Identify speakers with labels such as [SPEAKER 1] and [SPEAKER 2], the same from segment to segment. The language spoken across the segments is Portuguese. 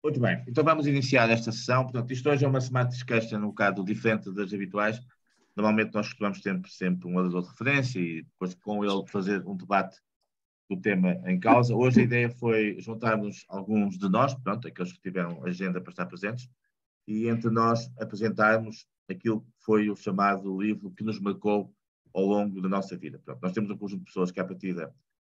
[SPEAKER 1] Muito bem, então vamos iniciar esta sessão. Portanto, isto hoje é uma semântica extra, um bocado diferente das habituais. Normalmente nós costumamos ter sempre um orador de referência e depois com ele fazer um debate do tema em causa. Hoje a ideia foi juntarmos alguns de nós, pronto, aqueles que tiveram agenda para estar presentes, e entre nós apresentarmos aquilo que foi o chamado livro que nos marcou ao longo da nossa vida. Pronto, nós temos um conjunto de pessoas que à partida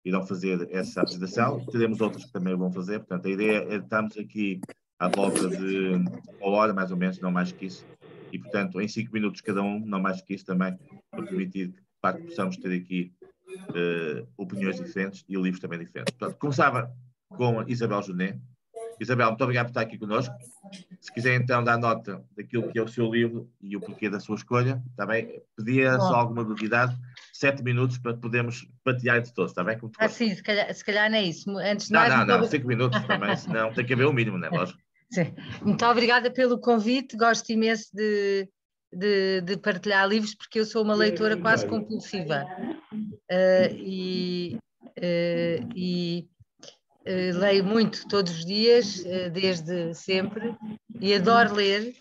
[SPEAKER 1] irão fazer essa apresentação, teremos outras que também vão fazer, portanto a ideia é estarmos aqui à volta de uma hora mais ou menos, não mais que isso, e portanto em 5 minutos cada um, não mais que isso também, para permitir que de facto possamos ter aqui opiniões diferentes e livros também diferentes. Portanto, começava com a Isabel Junet. Isabel, muito obrigado por estar aqui connosco. Se quiser então dar nota daquilo que é o seu livro e o porquê da sua escolha, está bem? Pedia só alguma novidade, 7 minutos para podermos patear entre todos, está bem?
[SPEAKER 2] Sim, se calhar não é isso. Antes de
[SPEAKER 1] não,
[SPEAKER 2] mais,
[SPEAKER 1] não, 5 minutos também, senão tem que haver o mínimo, não é? Lógico.
[SPEAKER 2] Sim. Muito obrigada pelo convite, gosto imenso de partilhar livros, porque eu sou uma leitora quase compulsiva leio muito todos os dias, desde sempre, e adoro ler.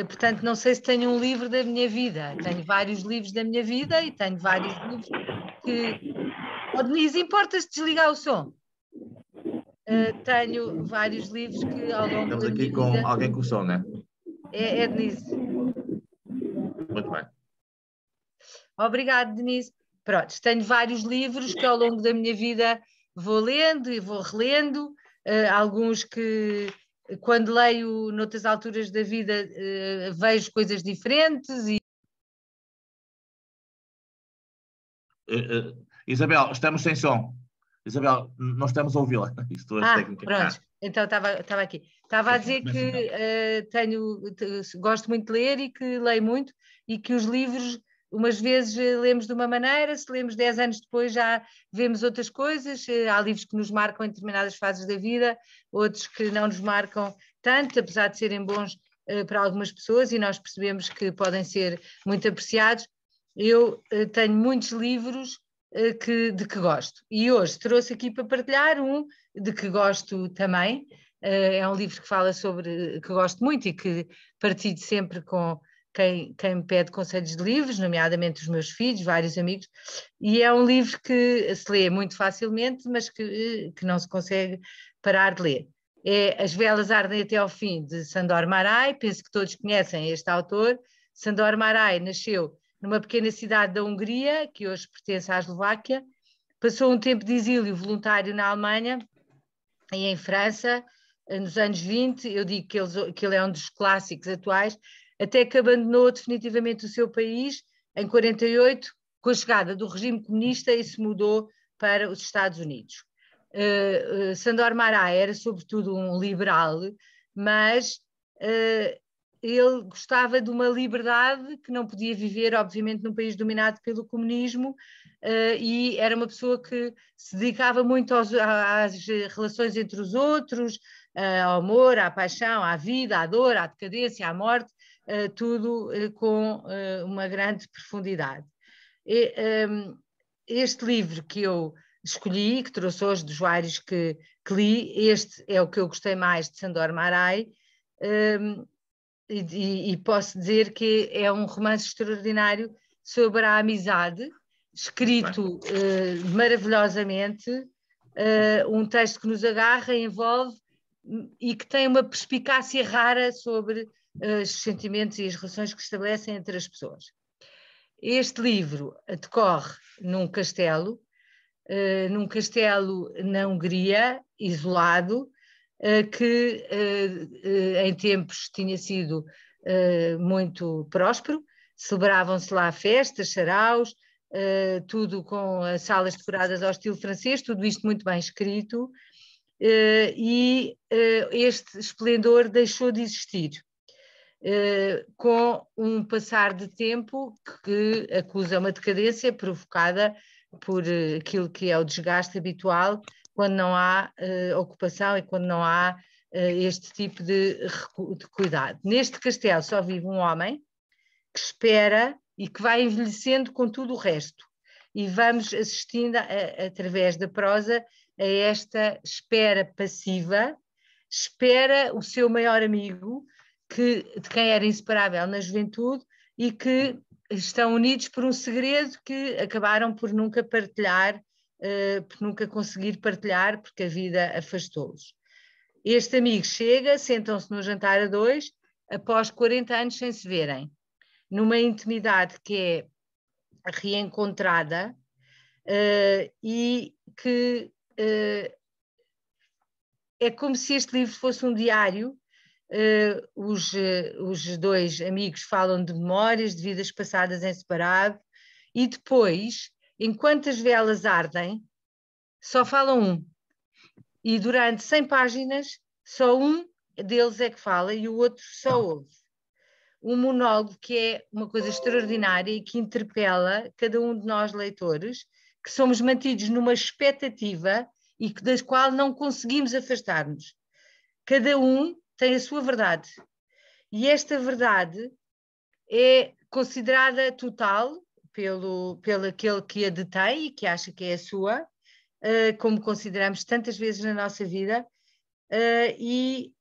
[SPEAKER 2] Portanto, não sei se tenho um livro da minha vida. Tenho vários livros da minha vida e tenho vários livros que... Oh, Denise, importa-se desligar o som? Tenho vários livros que ao longo
[SPEAKER 1] Estamos
[SPEAKER 2] da
[SPEAKER 1] aqui
[SPEAKER 2] minha
[SPEAKER 1] com
[SPEAKER 2] vida...
[SPEAKER 1] alguém com som, não é?
[SPEAKER 2] É Denise.
[SPEAKER 1] Muito bem.
[SPEAKER 2] Obrigada, Denise. Pronto, tenho vários livros que ao longo da minha vida vou lendo e vou relendo, alguns que quando leio noutras alturas da vida vejo coisas diferentes e...
[SPEAKER 1] Isabel, estamos sem som. Isabel, não estamos a ouvi-la.
[SPEAKER 2] Pronto, então estava aqui. Estava a dizer que gosto muito de ler e que leio muito e que os livros, umas vezes lemos de uma maneira, se lemos 10 anos depois já vemos outras coisas. Há livros que nos marcam em determinadas fases da vida, outros que não nos marcam tanto, apesar de serem bons para algumas pessoas e nós percebemos que podem ser muito apreciados. Eu tenho muitos livros de que gosto. E hoje trouxe aqui para partilhar um de que gosto também. É um livro que fala sobre, que gosto muito e que partilho sempre com quem me pede conselhos de livros, nomeadamente os meus filhos, vários amigos, e é um livro que se lê muito facilmente, mas que não se consegue parar de ler. É As Velas Ardem Até ao Fim, de Sándor Márai. Penso que todos conhecem este autor. Sándor Márai nasceu numa pequena cidade da Hungria, que hoje pertence à Eslováquia, passou um tempo de exílio voluntário na Alemanha e em França, nos anos 20, eu digo que ele é um dos clássicos atuais, até que abandonou definitivamente o seu país em 48, com a chegada do regime comunista, e se mudou para os Estados Unidos. Sándor Márai era sobretudo um liberal, mas ele gostava de uma liberdade que não podia viver, obviamente, num país dominado pelo comunismo, e era uma pessoa que se dedicava muito às relações entre os outros, ao amor, à paixão, à vida, à dor, à decadência, à morte, tudo com uma grande profundidade. Este livro que eu escolhi, que trouxe hoje dos vários que li, este é o que eu gostei mais de Sándor Márai, e posso dizer que é um romance extraordinário sobre a amizade, escrito maravilhosamente, um texto que nos agarra, envolve e que tem uma perspicácia rara sobre os sentimentos e as relações que estabelecem entre as pessoas. Este livro decorre num castelo na Hungria, isolado, que em tempos tinha sido muito próspero, celebravam-se lá festas, saraus, tudo com as salas decoradas ao estilo francês, tudo isto muito bem escrito, e este esplendor deixou de existir. Com um passar de tempo que acusa uma decadência provocada por aquilo que é o desgaste habitual quando não há ocupação e quando não há este tipo de cuidado. Neste castelo só vive um homem que espera e que vai envelhecendo com tudo o resto. E vamos assistindo através da prosa a esta espera passiva espera o seu maior amigo, de quem era inseparável na juventude e que estão unidos por um segredo que acabaram por nunca partilhar, por nunca conseguir partilhar, porque a vida afastou-os. Este amigo chega, sentam-se no jantar a dois, após 40 anos sem se verem, numa intimidade que é reencontrada e que é como se este livro fosse um diário. Os dois amigos falam de memórias, de vidas passadas em separado, e depois, enquanto as velas ardem, só falam um. E durante 100 páginas, só um deles é que fala e o outro só ouve. Um monólogo que é uma coisa extraordinária e que interpela cada um de nós, leitores, que somos mantidos numa expectativa e das qual não conseguimos afastar-nos. Cada um tem a sua verdade. E esta verdade é considerada total pelo aquele que a detém e que acha que é a sua, como consideramos tantas vezes na nossa vida, e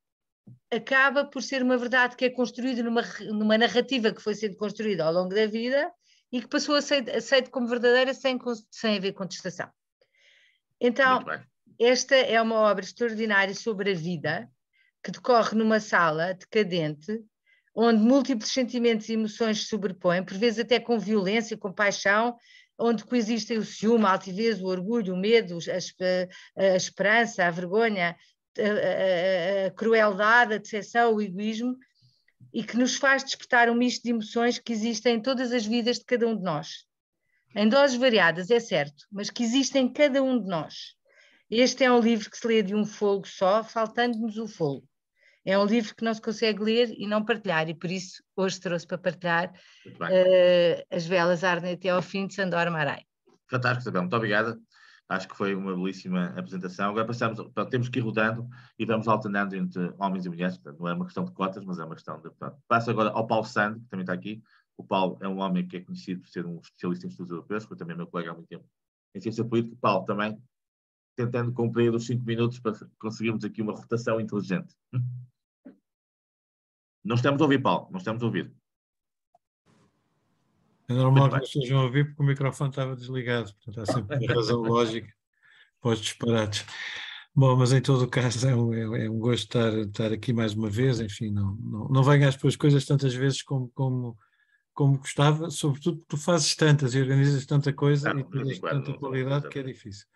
[SPEAKER 2] acaba por ser uma verdade que é construída numa narrativa que foi sendo construída ao longo da vida e que passou a ser aceita como verdadeira sem haver contestação. Então, esta é uma obra extraordinária sobre a vida, que decorre numa sala decadente, onde múltiplos sentimentos e emoções se sobrepõem, por vezes até com violência, com paixão, onde coexistem o ciúme, a altivez, o orgulho, o medo, a esperança, a vergonha, a crueldade, a decepção, o egoísmo, e que nos faz despertar um misto de emoções que existem em todas as vidas de cada um de nós. Em doses variadas, é certo, mas que existem em cada um de nós. Este é um livro que se lê de um fogo só, faltando-nos o fogo. É um livro que não se consegue ler e não partilhar, e por isso hoje trouxe para partilhar As Velas Ardem Até ao Fim, de Sandor Márai.
[SPEAKER 1] Fantástico, Isabel, muito obrigada. Acho que foi uma belíssima apresentação. Agora temos que ir rodando e vamos alternando entre homens e mulheres. Portanto, não é uma questão de cotas, mas é uma questão de... Portanto, passo agora ao Paulo Sando, que também está aqui. O Paulo é um homem que é conhecido por ser um especialista em estudos europeus, foi também meu colega há muito tempo em ciência política. Paulo, também tentando cumprir os 5 minutos para conseguirmos aqui uma rotação inteligente. Não estamos a ouvir, Paulo, não estamos a ouvir.
[SPEAKER 3] É normal que não estejam a ouvir porque o microfone estava desligado, portanto há sempre uma razão lógica para os disparates. Bom, mas em todo o caso é um gosto estar aqui mais uma vez, enfim, não venho às tuas coisas tantas vezes como gostava, sobretudo porque tu fazes tantas e organizas tanta coisa e tens tanta qualidade que é difícil.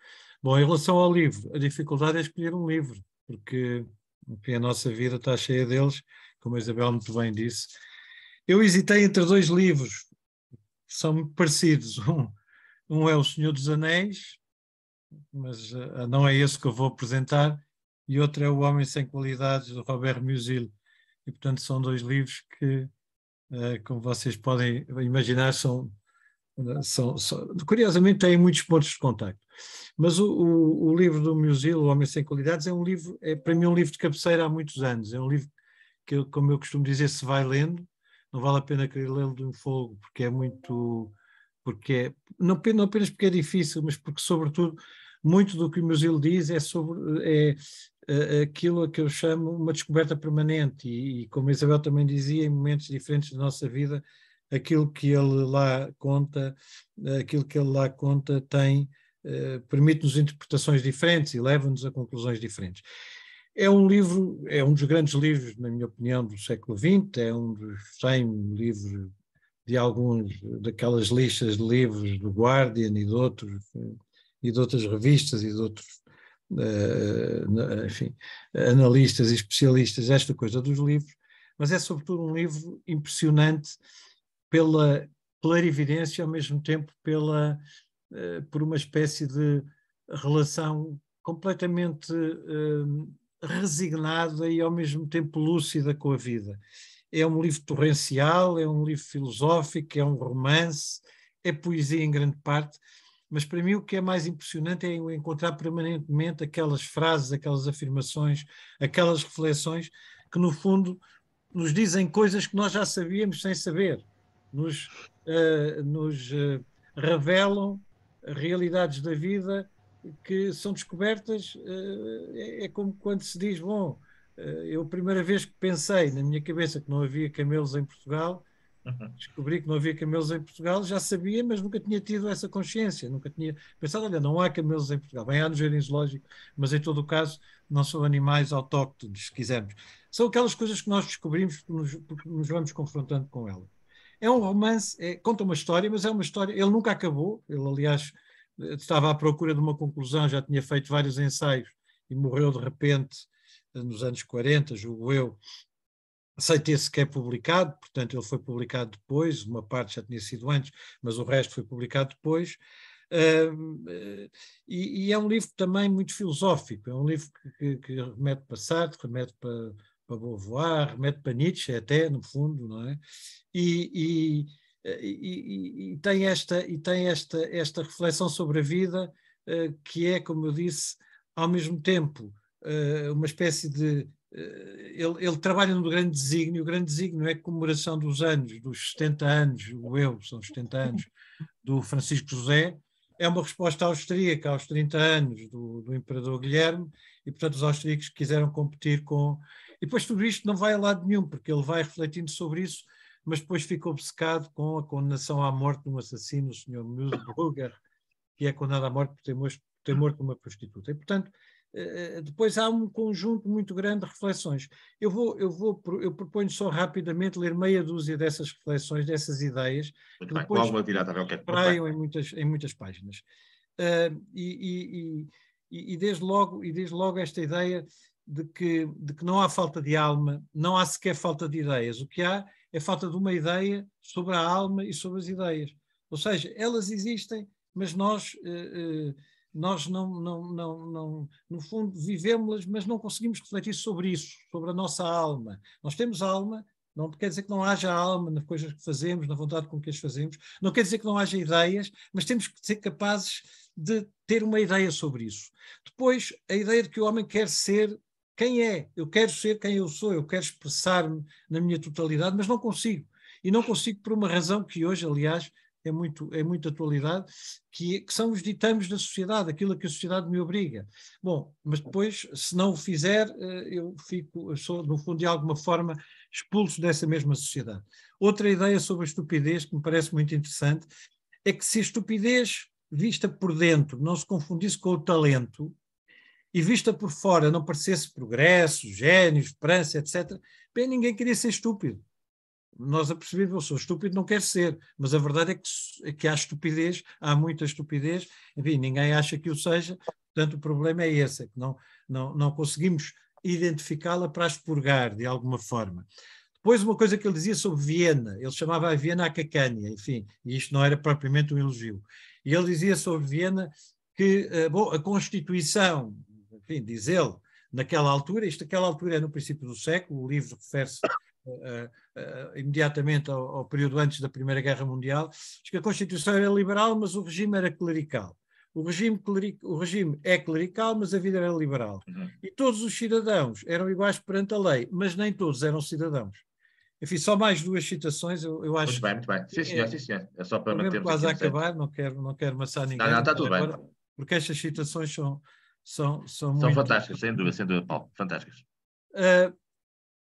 [SPEAKER 3] Bom, em relação ao livro, a dificuldade é escolher um livro, porque enfim, a nossa vida está cheia deles, como a Isabel muito bem disse. Eu hesitei entre dois livros, são muito parecidos. Um é O Senhor dos Anéis, mas não é esse que eu vou apresentar, e outro é O Homem Sem Qualidades, de Robert Musil. E, portanto, são dois livros que, como vocês podem imaginar, curiosamente têm muitos pontos de contacto. Mas o livro do Musil, O Homem Sem Qualidades, é para mim um livro de cabeceira há muitos anos. É um livro que, como eu costumo dizer, se vai lendo, não vale a pena querer lê-lo de um fogo, porque é muito... não apenas porque é difícil, mas porque, sobretudo, muito do que o Musil diz é sobre aquilo a que eu chamo uma descoberta permanente e, como a Isabel também dizia, em momentos diferentes da nossa vida, aquilo que ele lá conta permite-nos interpretações diferentes e leva-nos a conclusões diferentes. É um livro, é um dos grandes livros, na minha opinião, do século XX, é um dos 100 livros de daquelas listas de livros do Guardian e de outras revistas e de outros, enfim, analistas e especialistas, esta coisa dos livros, mas é sobretudo um livro impressionante pela clarividência, ao mesmo tempo por uma espécie de relação completamente resignada e ao mesmo tempo lúcida com a vida. É um livro torrencial, é um livro filosófico, é um romance, é poesia em grande parte, mas para mim o que é mais impressionante é encontrar permanentemente aquelas frases, aquelas afirmações, aquelas reflexões que no fundo nos dizem coisas que nós já sabíamos sem saber, nos revelam realidades da vida que são descobertas. É como quando se diz, bom, Eu, a primeira vez que pensei na minha cabeça que não havia camelos em Portugal, descobri que não havia camelos em Portugal, já sabia, mas nunca tinha tido essa consciência, nunca tinha pensado, olha, não há camelos em Portugal. Bem, há no jardim zoológico, mas em todo o caso não são animais autóctones, se quisermos. São aquelas coisas que nós descobrimos porque nos vamos confrontando com elas. É um romance, conta uma história, mas é uma história, ele nunca acabou, ele aliás estava à procura de uma conclusão, já tinha feito vários ensaios e morreu de repente nos anos 40, julgo eu, sem ter sequer publicado, portanto ele foi publicado depois, uma parte já tinha sido antes, mas o resto foi publicado depois, e é um livro também muito filosófico, é um livro que remete para Sartre, remete para Beauvoir, remete para Nietzsche até, no fundo, não é? E tem esta reflexão sobre a vida, que é, como eu disse, ao mesmo tempo uma espécie de... Ele trabalha no grande desígnio. O grande desígnio é a comemoração dos anos, dos 70 anos, são os 70 anos, do Francisco José. É uma resposta austríaca aos 30 anos do Imperador Guilherme, e, portanto, os austríacos quiseram competir com... E depois tudo isto não vai a lado nenhum, porque ele vai refletindo sobre isso, mas depois fica obcecado com a condenação à morte de um assassino, o Sr. Mühlberger, que é condenado à morte por ter morto uma prostituta. E, portanto, depois há um conjunto muito grande de reflexões. Eu proponho só rapidamente ler meia dúzia dessas reflexões, dessas ideias,
[SPEAKER 1] muito
[SPEAKER 3] que
[SPEAKER 1] bem.
[SPEAKER 3] depois
[SPEAKER 1] Traiam
[SPEAKER 3] em muitas páginas. E desde logo esta ideia de que não há falta de alma, não há sequer falta de ideias. O que há é falta de uma ideia sobre a alma e sobre as ideias. Ou seja, elas existem, mas nós não, no fundo, vivemos-las, mas não conseguimos refletir sobre isso, sobre a nossa alma. Nós temos alma, não quer dizer que não haja alma nas coisas que fazemos, na vontade com que as fazemos, não quer dizer que não haja ideias, mas temos que ser capazes de ter uma ideia sobre isso. Depois, a ideia de que o homem quer ser quem é. Eu quero ser quem eu sou, eu quero expressar-me na minha totalidade, mas não consigo. E não consigo por uma razão que hoje, aliás, é muito atualidade, que são os ditames da sociedade, aquilo a que a sociedade me obriga. Bom, mas depois, se não o fizer, eu sou, no fundo, de alguma forma, expulso dessa mesma sociedade. Outra ideia sobre a estupidez, que me parece muito interessante, é que se a estupidez vista por dentro não se confundisse com o talento, e vista por fora não parecesse progresso, gênio, esperança, etc., bem, ninguém queria ser estúpido. Nós apercebemos, eu sou estúpido, não quero ser, mas a verdade é que há estupidez, há muita estupidez, enfim, ninguém acha que o seja, portanto o problema é esse, é que não conseguimos identificá-la para expurgar de alguma forma. Depois uma coisa que ele dizia sobre Viena, ele chamava a Viena a Cacânia, enfim, e isto não era propriamente um elogio, e ele dizia sobre Viena que a Constituição, enfim, diz ele, naquela altura é no princípio do século, o livro refere-se imediatamente ao período antes da Primeira Guerra Mundial, diz que a Constituição era liberal, mas o regime era clerical. O regime é clerical, mas a vida era liberal. E todos os cidadãos eram iguais perante a lei, mas nem todos eram cidadãos. Enfim, só mais duas citações, eu acho.
[SPEAKER 1] Muito bem. Sim, senhor. É só para mantermos
[SPEAKER 3] quase a acabar, não quero amassar ninguém.
[SPEAKER 1] Não, está tudo bem.
[SPEAKER 3] Porque estas citações são
[SPEAKER 1] muito... fantásticas, sem dúvida, Paulo. Fantásticas.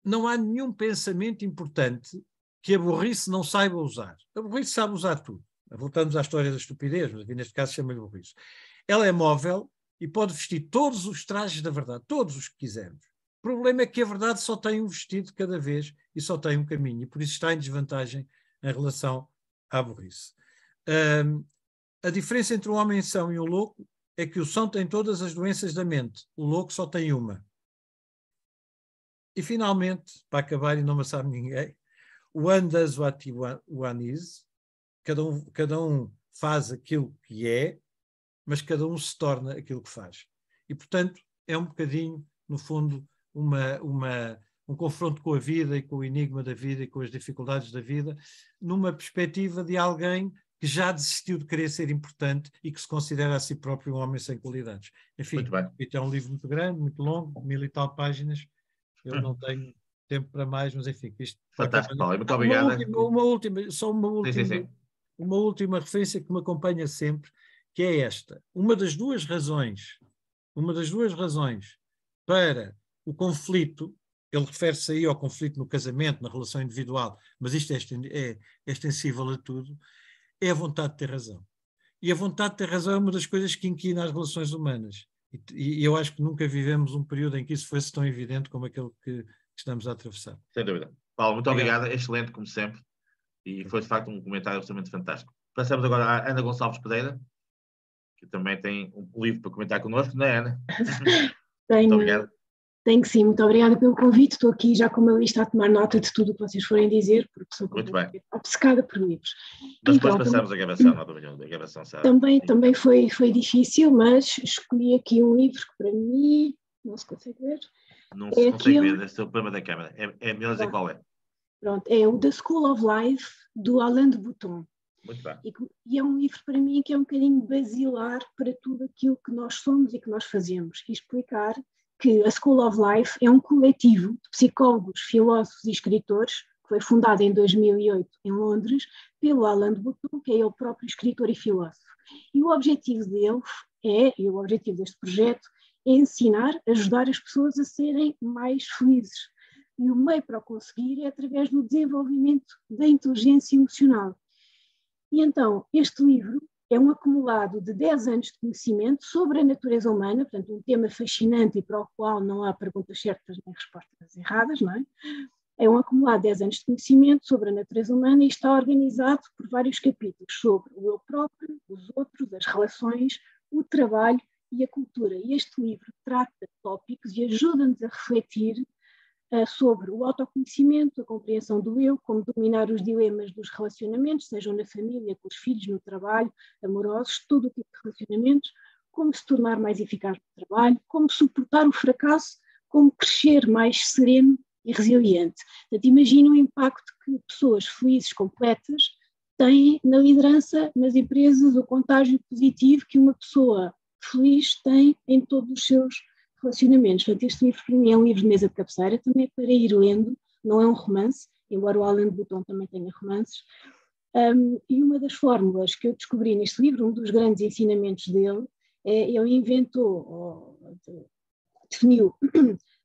[SPEAKER 3] Não há nenhum pensamento importante que a burrice não saiba usar. A burrice sabe usar tudo. Voltamos à história da estupidez, mas neste caso chama-lhe burrice. Ela é móvel e pode vestir todos os trajes da verdade, todos os que quisermos. O problema é que a verdade só tem um vestido de cada vez e só tem um caminho, e por isso está em desvantagem em relação à burrice. A diferença entre um homem são e um louco é que o são tem todas as doenças da mente, o louco só tem uma. E finalmente, para acabar e não amassar ninguém, one does what one is, cada um faz aquilo que é, mas cada um se torna aquilo que faz. E, portanto, é um bocadinho, no fundo, um confronto com a vida e com o enigma da vida e com as dificuldades da vida, numa perspectiva de alguém que já desistiu de querer ser importante e que se considera a si próprio um homem sem qualidades. Enfim, é um livro muito grande, muito longo, 1000 e tal páginas. Eu não tenho tempo para mais, mas enfim. Isto
[SPEAKER 1] fantástico, Paulo. Muito obrigado.
[SPEAKER 3] Uma última referência que me acompanha sempre, que é esta. Uma das duas razões para o conflito, ele refere-se aí ao conflito no casamento, na relação individual, mas isto é extensível a tudo, é a vontade de ter razão. E a vontade de ter razão é uma das coisas que inquina as relações humanas. E eu acho que nunca vivemos um período em que isso fosse tão evidente como aquele que estamos a atravessar.
[SPEAKER 1] Sem dúvida. Paulo, muito obrigado. Excelente, como sempre. E foi, de facto, um comentário absolutamente fantástico. Passamos agora à Ana Gonçalves Pereira, que também tem um livro para comentar connosco, não é, Ana? Muito obrigado.
[SPEAKER 4] Tenho que sim, muito obrigada pelo convite. Estou aqui já com uma lista a tomar nota de tudo o que vocês forem dizer, porque sou obcecada por livros.
[SPEAKER 1] Mas depois passamos a gravação, não a gravação, sabe?
[SPEAKER 4] Também foi difícil, mas escolhi aqui um livro que para mim não se consegue ver.
[SPEAKER 1] Não se consegue ver, esse é o problema da câmara. É melhor dizer qual é.
[SPEAKER 4] Pronto, é o The School of Life, do Alain de Botton.
[SPEAKER 1] Muito bem.
[SPEAKER 4] E é um livro para mim que é um bocadinho basilar para tudo aquilo que nós somos e que nós fazemos. E explicar que a School of Life é um coletivo de psicólogos, filósofos e escritores que foi fundado em 2008 em Londres pelo Alain de Botton, que é ele próprio escritor e filósofo. E o objetivo o objetivo deste projeto é ensinar, ajudar as pessoas a serem mais felizes. E o meio para o conseguir é através do desenvolvimento da inteligência emocional. E então, este livro é um acumulado de 10 anos de conhecimento sobre a natureza humana, portanto, um tema fascinante e para o qual não há perguntas certas nem respostas erradas, não é? É um acumulado de 10 anos de conhecimento sobre a natureza humana e está organizado por vários capítulos sobre o eu próprio, os outros, as relações, o trabalho e a cultura. E este livro trata tópicos e ajuda-nos a refletir sobre o autoconhecimento, a compreensão do eu, como dominar os dilemas dos relacionamentos, sejam na família, com os filhos, no trabalho, amorosos, todo o tipo de relacionamentos, como se tornar mais eficaz no trabalho, como suportar o fracasso, como crescer mais sereno e resiliente. Portanto, imagina o impacto que pessoas felizes, completas, têm na liderança, nas empresas, o contágio positivo que uma pessoa feliz tem em todos os seus relacionamentos. Portanto, este livro para mim é um livro de mesa de cabeceira, também é para ir lendo, não é um romance, embora o Alain de Botton também tenha romances. E uma das fórmulas que eu descobri neste livro, um dos grandes ensinamentos dele, ele inventou, definiu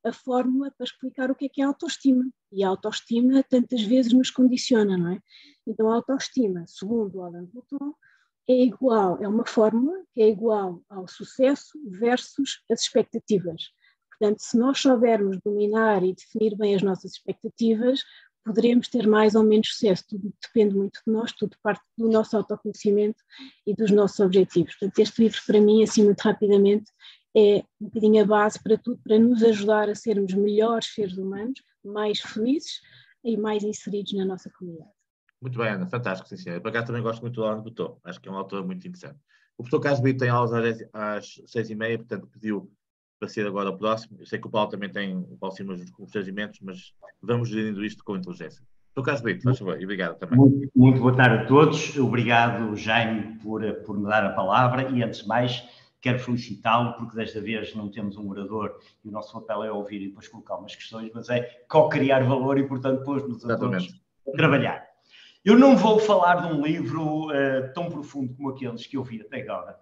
[SPEAKER 4] a fórmula para explicar o que é autoestima. E a autoestima tantas vezes nos condiciona, não é? Então a autoestima, segundo o Alain de Botton, é uma fórmula que é igual ao sucesso versus as expectativas. Portanto, se nós soubermos dominar e definir bem as nossas expectativas, poderemos ter mais ou menos sucesso. Tudo depende muito de nós, tudo parte do nosso autoconhecimento e dos nossos objetivos. Portanto, este livro, para mim, assim muito rapidamente, é um bocadinho a base para tudo, para nos ajudar a sermos melhores seres humanos, mais felizes e mais inseridos na nossa comunidade.
[SPEAKER 1] Muito bem, Ana, fantástico, sim, senhora. Para cá também gosto muito do Alain de Botton, acho que é um autor muito interessante. O professor Carlos Brito tem aulas às 6h30, portanto pediu para ser agora o próximo. Eu sei que o Paulo também tem o Paulo Simas nos constrangimentos, mas vamos gerindo isto com inteligência. Professor Carlos Brito, faz favor, e obrigado também.
[SPEAKER 5] Muito boa tarde a todos. Obrigado, Jaime, por me dar a palavra e, antes de mais, quero felicitá-lo, porque desta vez não temos um orador e o nosso papel é ouvir e depois colocar umas questões, mas é co-criar valor e, portanto, pôs-nos a todos a trabalhar. Eu não vou falar de um livro tão profundo como aqueles que eu vi até agora,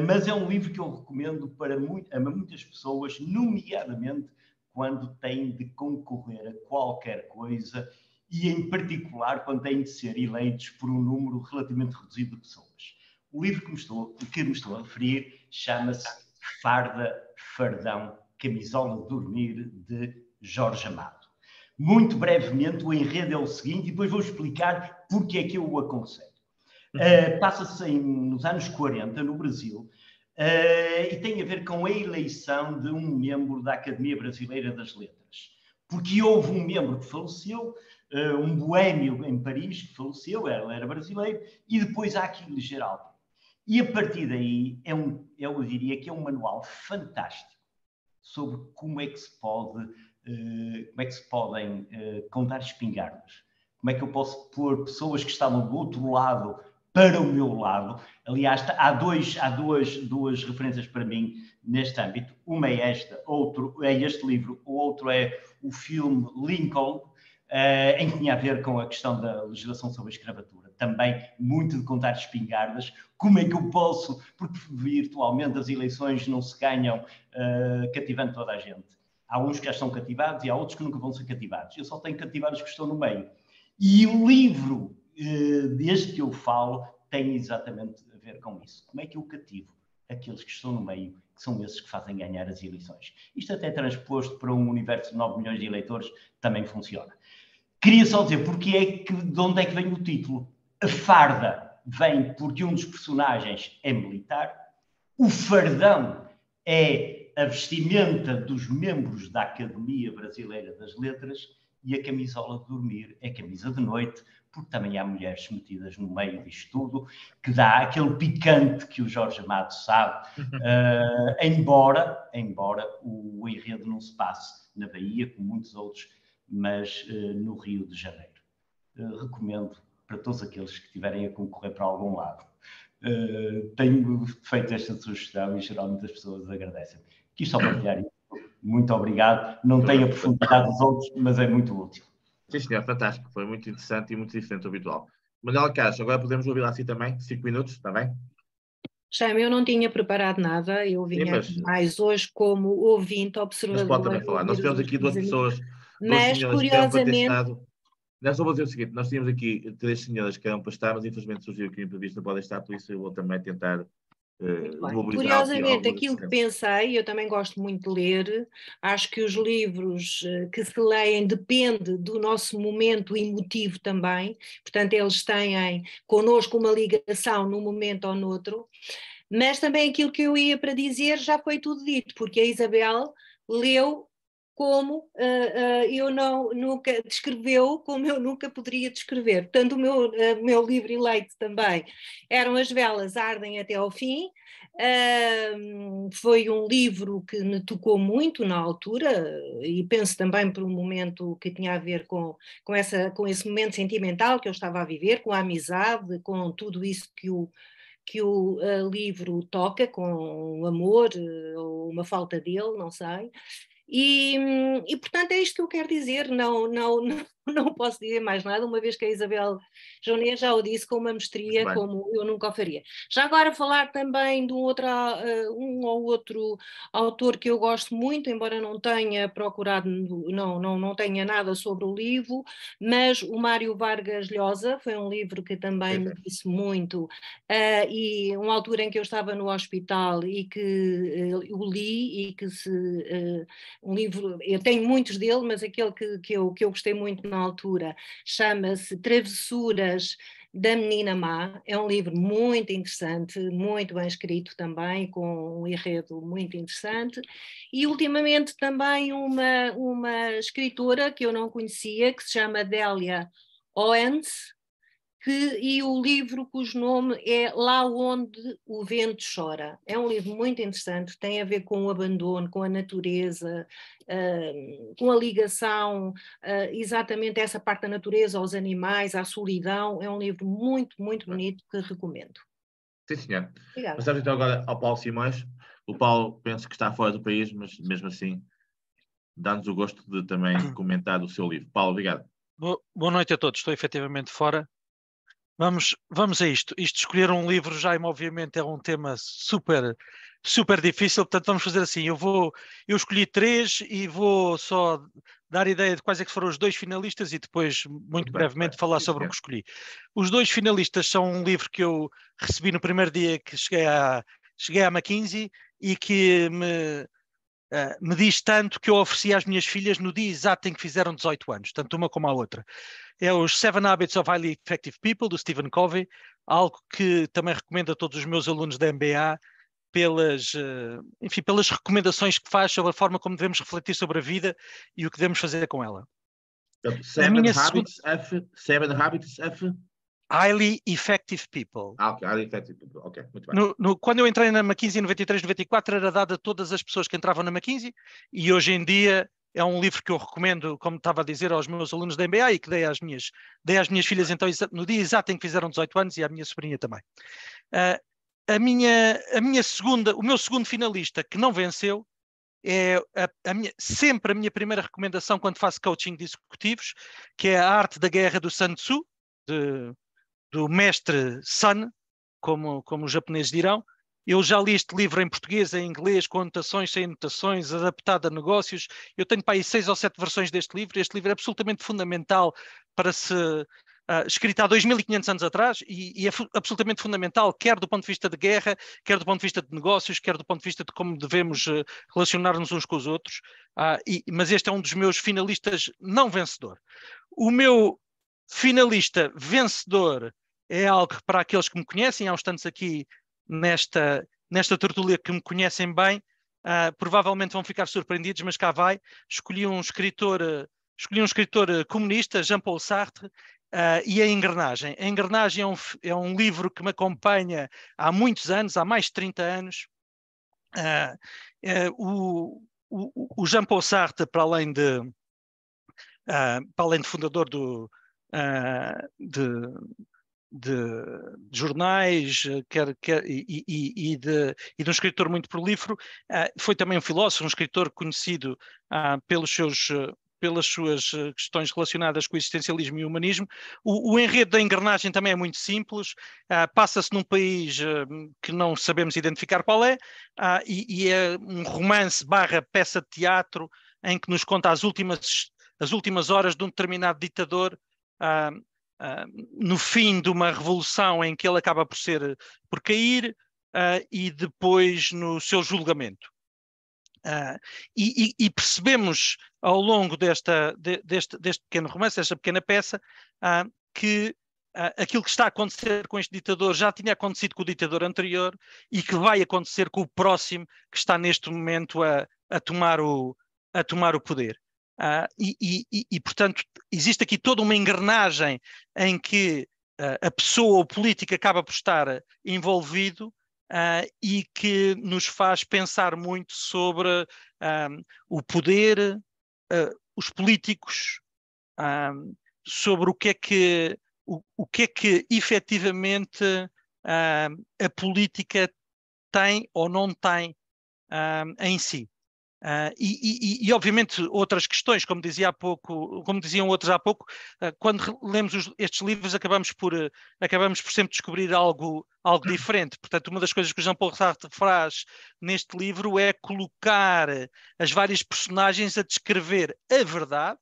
[SPEAKER 5] mas é um livro que eu recomendo para muitas pessoas, nomeadamente quando têm de concorrer a qualquer coisa e, em particular, quando têm de ser eleitos por um número relativamente reduzido de pessoas. O livro que me estou a referir chama-se Farda, Fardão, Camisola de Dormir, de Jorge Amado. Muito brevemente, o enredo é o seguinte, e depois vou explicar porque é que eu o aconselho. Passa-se nos anos 40, no Brasil, e tem a ver com a eleição de um membro da Academia Brasileira das Letras. Porque houve um membro que faleceu, um boémio em Paris que faleceu, ele era brasileiro, e depois há aqui geral. E a partir daí, eu diria que é um manual fantástico sobre como é que se podem contar espingardas. Como é que eu posso pôr pessoas que estavam do outro lado para o meu lado. Aliás, há duas referências para mim neste âmbito. Uma é esta, outro é este livro, o outro é o filme Lincoln, em que tinha a ver com a questão da legislação sobre a escravatura. Também muito de contar espingardas. Como é que eu posso, porque virtualmente as eleições não se ganham cativando toda a gente. Há uns que já estão cativados e há outros que nunca vão ser cativados. Eu só tenho que cativar os que estão no meio. E o livro deste que eu falo tem exatamente a ver com isso. Como é que eu cativo aqueles que estão no meio, que são esses que fazem ganhar as eleições? Isto até transposto para um universo de 9 milhões de eleitores também funciona. Queria só dizer de onde é que vem o título. A farda vem porque um dos personagens é militar, o fardão é a vestimenta dos membros da Academia Brasileira das Letras e a camisola de dormir é camisa de noite, porque também há mulheres metidas no meio disto tudo, que dá aquele picante que o Jorge Amado sabe, embora o enredo não se passe na Bahia, como muitos outros, mas no Rio de Janeiro. Recomendo para todos aqueles que estiverem a concorrer para algum lado. Tenho feito esta sugestão e geralmente as pessoas agradecem. Quis só partilhar isso. Muito obrigado. Não tenho a profundidade dos outros, mas é muito útil.
[SPEAKER 1] Sim, senhor, fantástico. Foi muito interessante e muito diferente do habitual. Manuela Castro, agora podemos ouvir assim também, 5 minutos, está bem?
[SPEAKER 6] Jaime, eu não tinha preparado nada, eu vinha mais hoje como ouvinte, observador.
[SPEAKER 1] Mas pode também falar. Nós tivemos aqui duas pessoas, duas senhoras que eram para ter estado. Nós vamos dizer o seguinte, nós tínhamos aqui 3 senhoras que eram para estar, mas infelizmente surgiu aqui um imprevisto, não podem estar, por isso eu vou também tentar
[SPEAKER 6] curiosamente, aquilo que pensei, eu também gosto muito de ler, acho que os livros que se leem depende do nosso momento emotivo também, portanto eles têm connosco uma ligação num momento ou noutro, mas também aquilo que eu ia para dizer já foi tudo dito, porque a Isabel leu como nunca descreveu, como eu nunca poderia descrever. Portanto, o meu livro eleito também eram As Velas Ardem Até ao Fim. Foi um livro que me tocou muito na altura e penso também por um momento que tinha a ver com esse momento sentimental que eu estava a viver, com a amizade, com tudo isso que o livro toca, com o amor ou uma falta dele, não sei. E portanto é isto que eu quero dizer, não posso dizer mais nada, uma vez que a Isabel Jonet já o disse com uma mestria como eu nunca o faria. Já agora falar também de um ou outro autor que eu gosto muito, embora não tenha procurado, não tenha nada sobre o livro, mas o Mário Vargas Llosa foi um livro que também me disse muito, e uma altura em que eu estava no hospital e que o li e que um livro, eu tenho muitos dele, mas aquele que eu gostei muito na altura chama-se Travessuras da Menina Má. É um livro muito interessante, muito bem escrito também, com um enredo muito interessante. E ultimamente também uma escritora que eu não conhecia, que se chama Délia Owens, e o livro cujo nome é Lá Onde o Vento Chora. É um livro muito interessante, tem a ver com o abandono, com a natureza, com a ligação, exatamente essa parte da natureza aos animais, à solidão. É um livro muito, muito bonito que recomendo.
[SPEAKER 1] Sim, senhor. Passamos então agora ao Paulo Simões. O Paulo penso que está fora do país, mas mesmo assim dá-nos o gosto de também comentar o seu livro. Paulo, obrigado.
[SPEAKER 7] Boa noite a todos. Estou efetivamente fora. Vamos a isto. Escolher um livro, Jaime, obviamente é um tema super, super difícil, portanto vamos fazer assim, eu escolhi 3 e vou só dar ideia de quais é que foram os 2 finalistas e depois, muito brevemente, falar sobre o que escolhi. Os 2 finalistas são um livro que eu recebi no primeiro dia que cheguei à Mackenzie e que me diz tanto que eu ofereci às minhas filhas no dia exato em que fizeram 18 anos, tanto uma como a outra. É os 7 Habits of Highly Effective People, do Stephen Covey, algo que também recomendo a todos os meus alunos da MBA pelas recomendações que faz sobre a forma como devemos refletir sobre a vida e o que devemos fazer com ela.
[SPEAKER 1] 7 Habits of
[SPEAKER 7] Highly Effective People.
[SPEAKER 1] Ok, Highly Effective People. Ok, muito bem.
[SPEAKER 7] Quando eu entrei na McKinsey em 93, 94, era dada a todas as pessoas que entravam na McKinsey e hoje em dia é um livro que eu recomendo, como estava a dizer, aos meus alunos da MBA e que dei às minhas filhas então, no dia exato em que fizeram 18 anos e à minha sobrinha também. O meu segundo finalista que não venceu é sempre a minha primeira recomendação quando faço coaching de executivos, que é A Arte da Guerra do Sun Tzu, do mestre Sun, como os japoneses dirão, Eu já li este livro em português, em inglês, com anotações, sem anotações, adaptado a negócios. Eu tenho para aí 6 ou 7 versões deste livro. Este livro é absolutamente fundamental para se... escrito há 2.500 anos atrás e é absolutamente fundamental, quer do ponto de vista de guerra, quer do ponto de vista de negócios, quer do ponto de vista de como devemos relacionar-nos uns com os outros. Mas este é um dos meus finalistas não vencedor. O meu finalista vencedor é algo que, para aqueles que me conhecem, há uns tantos aqui nesta tertúlia que me conhecem bem, provavelmente vão ficar surpreendidos, mas cá vai. Escolhi um escritor comunista, Jean-Paul Sartre, e A Engrenagem. A Engrenagem é um livro que me acompanha há muitos anos, há mais de 30 anos. O Jean-Paul Sartre, para além de fundador de jornais, e de um escritor muito prolífero, foi também um filósofo, um escritor conhecido pelas suas questões relacionadas com o existencialismo e o humanismo. O enredo da Engrenagem também é muito simples, passa-se num país que não sabemos identificar qual é, e é um romance / peça de teatro em que nos conta as últimas horas de um determinado ditador, no fim de uma revolução em que ele acaba por cair, e depois no seu julgamento. E percebemos ao longo deste pequeno romance, desta pequena peça, que aquilo que está a acontecer com este ditador já tinha acontecido com o ditador anterior e que vai acontecer com o próximo que está neste momento a tomar o poder. Portanto, existe aqui toda uma engrenagem em que a pessoa ou o político acaba por estar envolvido, e que nos faz pensar muito sobre o poder, os políticos, sobre o que é que efetivamente a política tem ou não tem em si. E obviamente outras questões, como diziam outros há pouco, quando lemos estes livros acabamos por sempre descobrir algo diferente. Portanto, uma das coisas que o Jean-Paul Sartre faz neste livro é colocar as várias personagens a descrever a verdade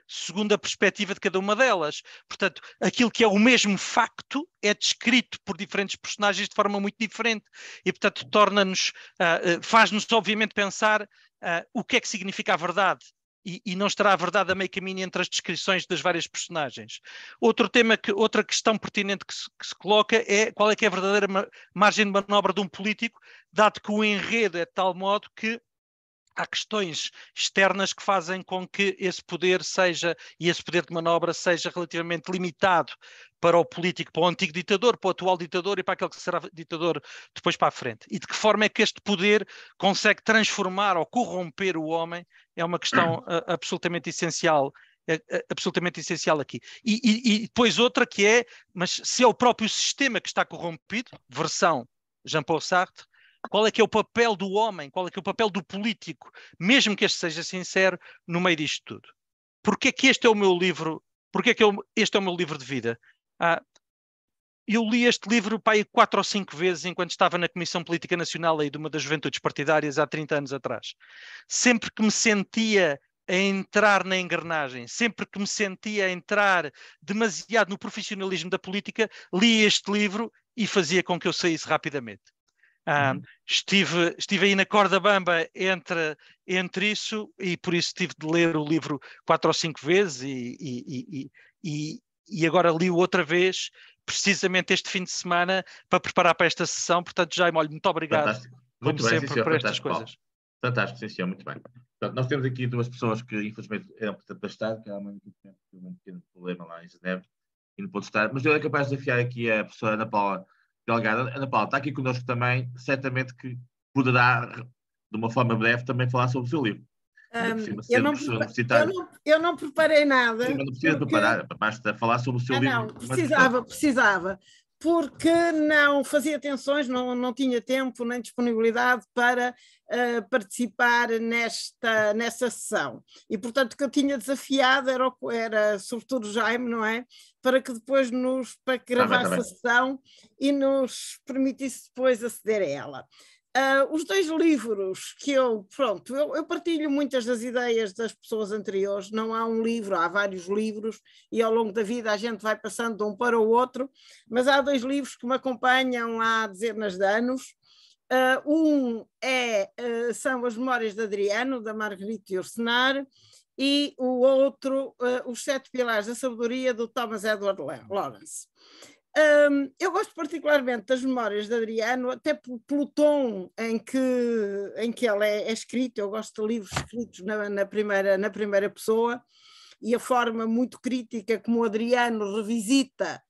[SPEAKER 7] segundo a perspectiva de cada uma delas. Portanto, aquilo que é o mesmo facto é descrito por diferentes personagens de forma muito diferente e, portanto, faz-nos obviamente pensar o que é que significa a verdade, e não estará a verdade a meio caminho entre as descrições das várias personagens. Outra questão pertinente que se coloca é qual é que é a verdadeira margem de manobra de um político, dado que o enredo é de tal modo que há questões externas que fazem com que esse poder de manobra seja relativamente limitado para o político, para o antigo ditador, para o atual ditador e para aquele que será ditador depois para a frente. E de que forma é que este poder consegue transformar ou corromper o homem é uma questão absolutamente essencial aqui. E depois outra que é, mas se é o próprio sistema que está corrompido, versão Jean-Paul Sartre, qual é que é o papel do homem, qual é que é o papel do político, mesmo que este seja sincero, no meio disto tudo? Porquê que este é o meu livro? Porquê que este é o meu livro de vida? Eu li este livro 4 ou 5 vezes enquanto estava na Comissão Política Nacional aí de uma das Juventudes Partidárias há 30 anos atrás. Sempre que me sentia a entrar na engrenagem, sempre que me sentia a entrar demasiado no profissionalismo da política, li este livro e fazia com que eu saísse rapidamente. Estive aí na corda bamba entre isso, e por isso tive de ler o livro 4 ou 5 vezes e agora li-o outra vez precisamente este fim de semana para preparar para esta sessão. Portanto, Jaime, olha, muito obrigado.
[SPEAKER 1] Fantástico. Muito
[SPEAKER 7] como
[SPEAKER 1] bem,
[SPEAKER 7] sempre,
[SPEAKER 1] sim, senhor,
[SPEAKER 7] por estas coisas.
[SPEAKER 1] Fantástico, sim, senhor, muito bem. Portanto, nós temos aqui 2 pessoas que infelizmente eram para estar, que há um pequeno problema lá em Genebra e não pôde estar, mas eu era capaz de desafiar aqui a professora Ana Paula Delgado. Ana Paula está aqui connosco também, certamente que poderá, de uma forma breve, também falar sobre o seu livro.
[SPEAKER 8] Eu não preparei nada.
[SPEAKER 1] Sim, mas não precisa preparar, basta falar sobre o seu livro.
[SPEAKER 8] Não, precisava. porque não fazia tensões, não tinha tempo nem disponibilidade para participar nessa sessão. E, portanto, o que eu tinha desafiado era sobretudo o Jaime, não é? Para que depois para que gravasse a sessão e nos permitisse depois aceder a ela. Os 2 livros que eu partilho muitas das ideias das pessoas anteriores, não há um livro, há vários livros e ao longo da vida a gente vai passando de um para o outro, mas há 2 livros que me acompanham há dezenas de anos. São As Memórias de Adriano, da Marguerite Yourcenar, e o outro, Os 7 Pilares da Sabedoria, do Thomas Edward Lawrence. Eu gosto particularmente das Memórias de Adriano, até pelo tom em que ele é escrito. Eu gosto de livros escritos na primeira pessoa, e a forma muito crítica como o Adriano revisita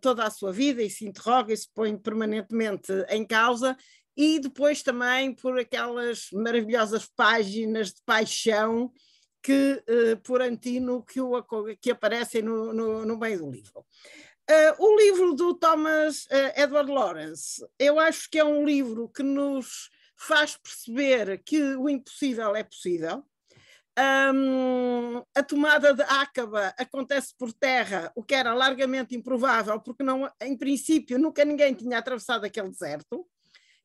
[SPEAKER 8] toda a sua vida e se interroga e se põe permanentemente em causa, e depois também por aquelas maravilhosas páginas de paixão por Antino que aparecem no meio do livro. O livro do Thomas Edward Lawrence, eu acho que é um livro que nos faz perceber que o impossível é possível. A tomada de Áqaba acontece por terra, o que era largamente improvável, porque em princípio nunca ninguém tinha atravessado aquele deserto,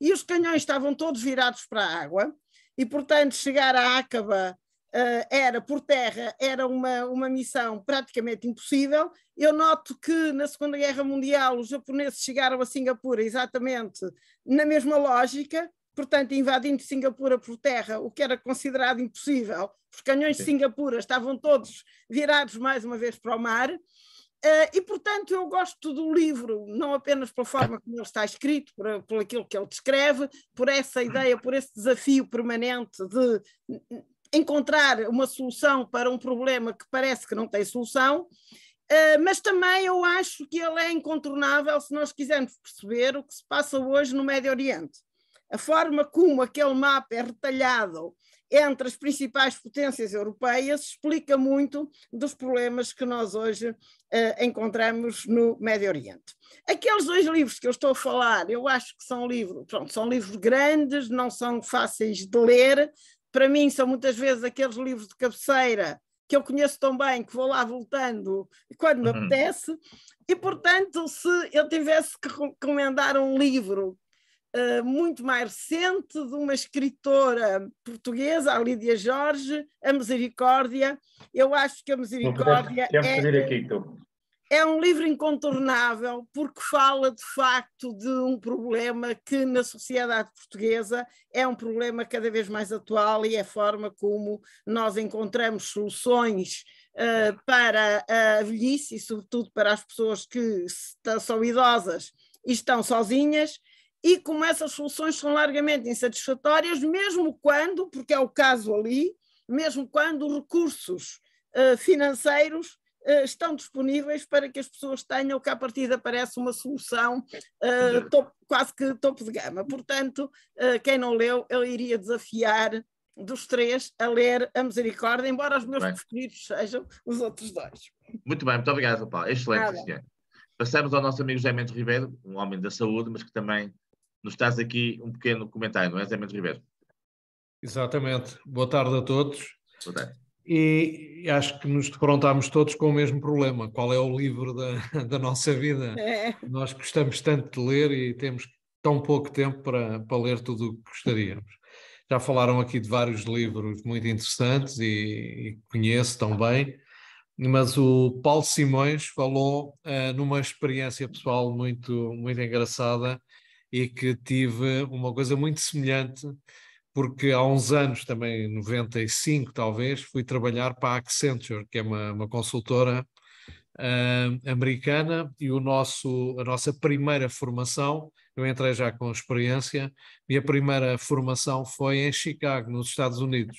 [SPEAKER 8] e os canhões estavam todos virados para a água, e portanto chegar a Áqaba por terra era uma missão praticamente impossível. Eu noto que na Segunda Guerra Mundial os japoneses chegaram a Singapura exatamente na mesma lógica, portanto invadindo Singapura por terra, o que era considerado impossível. Os canhões de Singapura estavam todos virados mais uma vez para o mar. E, portanto, eu gosto do livro, não apenas pela forma como ele está escrito, por aquilo que ele descreve, por essa ideia, por esse desafio permanente de encontrar uma solução para um problema que parece que não tem solução, mas também eu acho que ele é incontornável se nós quisermos perceber o que se passa hoje no Médio Oriente. A forma como aquele mapa é retalhado entre as principais potências europeias explica muito dos problemas que nós hoje encontramos no Médio Oriente. Aqueles 2 livros que eu estou a falar, eu acho que são livros grandes, não são fáceis de ler. Para mim são muitas vezes aqueles livros de cabeceira que eu conheço tão bem que vou lá voltando quando me apetece, e portanto se eu tivesse que recomendar um livro muito mais recente de uma escritora portuguesa, a Lídia Jorge, A Misericórdia, eu acho que A Misericórdia é um livro incontornável, porque fala de facto de um problema que na sociedade portuguesa é um problema cada vez mais atual, e é a forma como nós encontramos soluções para a velhice e sobretudo para as pessoas que são idosas e estão sozinhas, e como essas soluções são largamente insatisfatórias, mesmo quando, porque é o caso ali, mesmo quando os recursos financeiros estão disponíveis para que as pessoas tenham o que à partida parece uma solução quase que topo de gama. Portanto, quem não leu, eu iria desafiar dos 3 a ler A Misericórdia, embora os meus preferidos sejam os outros 2.
[SPEAKER 1] Muito bem, muito obrigado, Paulo. Excelente, senhor. Passamos ao nosso amigo José Mendes Ribeiro, um homem da saúde, mas que também nos traz aqui um pequeno comentário, não é, José Mendes Ribeiro?
[SPEAKER 3] Exatamente. Boa tarde a todos.
[SPEAKER 1] Boa tarde.
[SPEAKER 3] E acho que nos defrontámos todos com o mesmo problema. Qual é o livro da nossa vida? Nós gostamos tanto de ler e temos tão pouco tempo para ler tudo o que gostaríamos. Já falaram aqui de vários livros muito interessantes e conheço tão bem, mas o Paulo Simões falou numa experiência pessoal muito, muito engraçada, e que tive uma coisa muito semelhante, porque há uns anos, também 95 talvez, fui trabalhar para a Accenture, que é uma consultora americana, e a nossa primeira formação, eu entrei já com experiência, e a primeira formação foi em Chicago, nos Estados Unidos.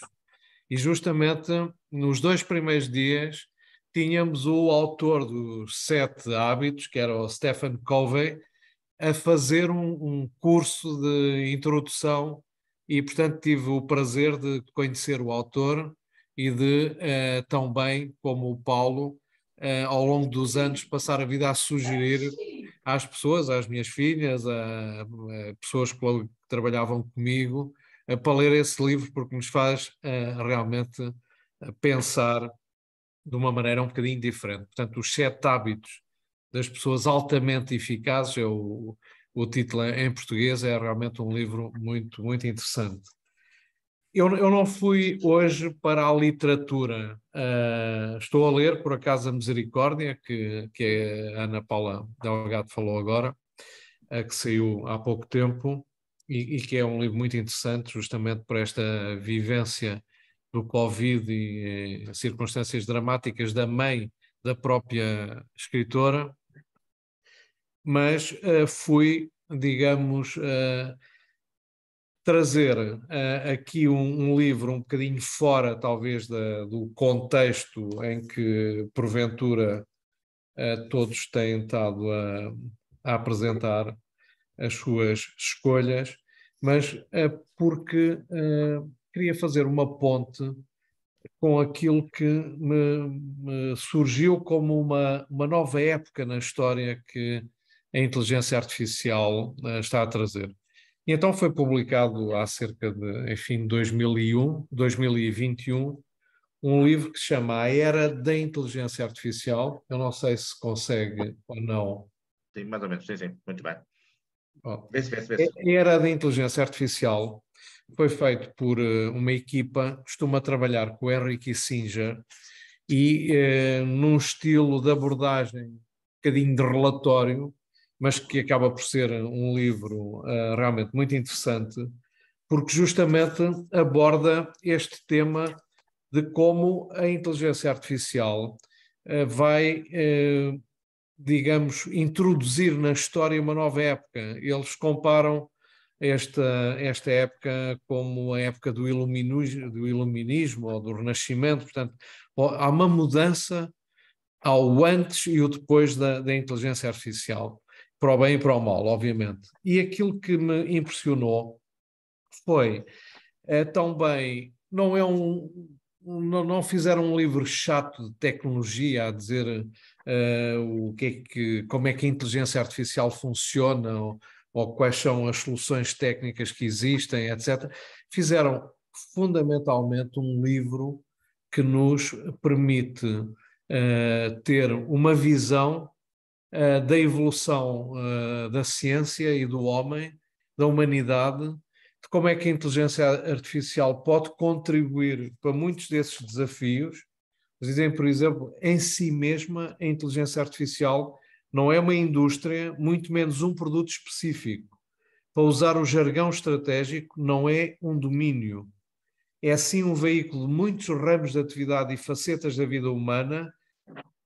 [SPEAKER 3] E justamente nos 2 primeiros dias tínhamos o autor dos 7 hábitos, que era o Stephen Covey, a fazer um curso de introdução, e portanto tive o prazer de conhecer o autor e de, tão bem como o Paulo, ao longo dos anos, passar a vida a sugerir às pessoas, às minhas filhas, a pessoas que trabalhavam comigo, para ler esse livro, porque nos faz realmente pensar de uma maneira um bocadinho diferente. Portanto, Os 7 Hábitos das Pessoas Altamente Eficazes, o título em português, é realmente um livro muito, muito interessante. Eu não fui hoje para a literatura. Estou a ler, por acaso, a Misericórdia, que a Ana Paula Delgado falou agora, que saiu há pouco tempo, e que é um livro muito interessante, justamente por esta vivência do Covid e circunstâncias dramáticas da mãe da própria escritora. Mas fui, digamos, trazer aqui um livro um bocadinho fora, talvez, do contexto em que, porventura, todos têm estado a apresentar as suas escolhas, mas porque queria fazer uma ponte com aquilo que me surgiu como uma nova época na história que a inteligência artificial está a trazer. E então foi publicado há cerca de, enfim, 2021, um livro que se chama A Era da Inteligência Artificial. Eu não sei se consegue ou não.
[SPEAKER 1] Sim, mais ou menos, sim, muito bem.
[SPEAKER 3] Vê-se. A Era da Inteligência Artificial foi feito por uma equipa que costuma trabalhar com o Henry Kissinger e num estilo de abordagem um bocadinho de relatório, mas que acaba por ser um livro realmente muito interessante, porque justamente aborda este tema de como a inteligência artificial vai, digamos, introduzir na história uma nova época. Eles comparam esta época como a época do iluminismo ou do Renascimento. Portanto, há uma mudança ao antes e o depois da inteligência artificial, para o bem e para o mal, obviamente. E aquilo que me impressionou foi também, não fizeram um livro chato de tecnologia a dizer como é que a inteligência artificial funciona ou quais são as soluções técnicas que existem, etc. Fizeram fundamentalmente um livro que nos permite ter uma visão da evolução da ciência e do homem, da humanidade, de como é que a inteligência artificial pode contribuir para muitos desses desafios. Dizem, por exemplo, em si mesma a inteligência artificial não é uma indústria, muito menos um produto específico. Para usar o jargão estratégico, não é um domínio. É sim um veículo de muitos ramos de atividade e facetas da vida humana: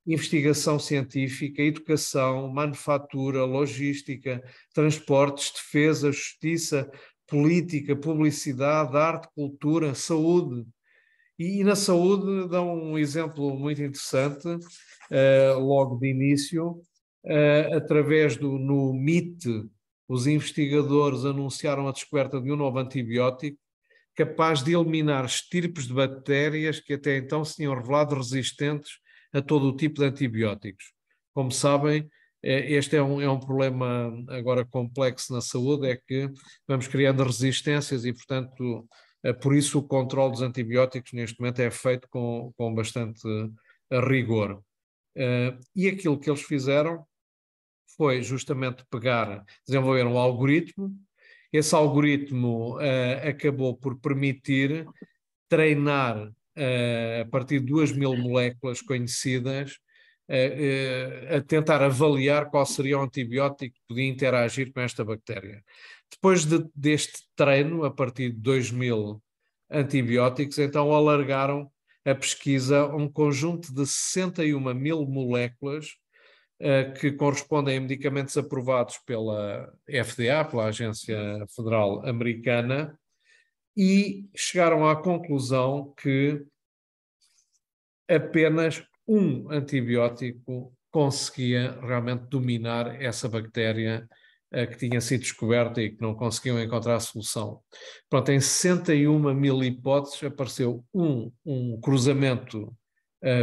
[SPEAKER 3] investigação científica, educação, manufatura, logística, transportes, defesa, justiça, política, publicidade, arte, cultura, saúde. E na saúde dão um exemplo muito interessante, logo de início, através no MIT, os investigadores anunciaram a descoberta de um novo antibiótico capaz de eliminar estirpes de bactérias que até então se tinham revelado resistentes a todo o tipo de antibióticos. Como sabem, este é um problema agora complexo na saúde, é que vamos criando resistências e, portanto, por isso o controle dos antibióticos neste momento é feito com bastante rigor. E aquilo que eles fizeram foi justamente desenvolver um algoritmo. Esse algoritmo acabou por permitir treinar a partir de 2.000 moléculas conhecidas, a tentar avaliar qual seria o antibiótico que podia interagir com esta bactéria. Depois deste treino, a partir de 2.000 antibióticos, então alargaram a pesquisa a um conjunto de 61.000 moléculas que correspondem a medicamentos aprovados pela FDA, pela Agência Federal Americana, e chegaram à conclusão que apenas um antibiótico conseguia realmente dominar essa bactéria que tinha sido descoberta e que não conseguiam encontrar a solução. Pronto, em 61.000 hipóteses apareceu um cruzamento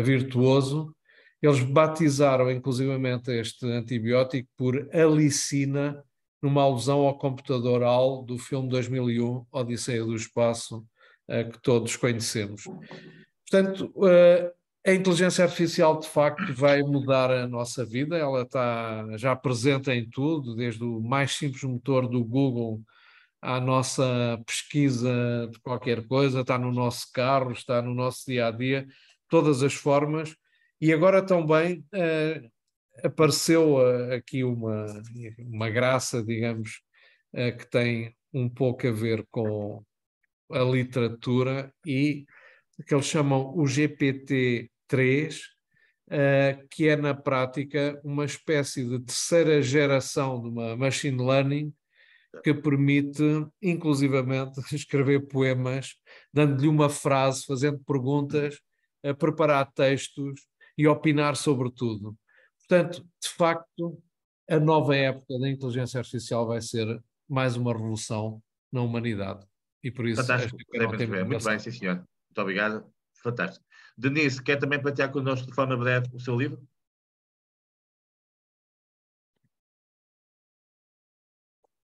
[SPEAKER 3] virtuoso Eles batizaram inclusivamente este antibiótico por alicina, numa alusão ao computador HAL do filme 2001, Odisseia do Espaço, que todos conhecemos. Portanto, a inteligência artificial de facto vai mudar a nossa vida, ela está já presente em tudo, desde o mais simples motor do Google à nossa pesquisa de qualquer coisa, está no nosso carro, está no nosso dia-a-dia, todas as formas, e agora também apareceu aqui uma graça, digamos, que tem um pouco a ver com a literatura e que eles chamam o GPT-3, que é na prática uma espécie de terceira geração de uma machine learning que permite, inclusivamente, escrever poemas, dando-lhe uma frase, fazendo perguntas, preparar textos e opinar sobre tudo. Portanto, de facto, a nova época da inteligência artificial vai ser mais uma revolução na humanidade. E por isso
[SPEAKER 1] fantástico.
[SPEAKER 3] acho que era um tema
[SPEAKER 1] Muito
[SPEAKER 3] engraçado.
[SPEAKER 1] bem, sim senhor. Muito obrigado. Fantástico. Denise, quer também partilhar connosco de forma breve o seu livro?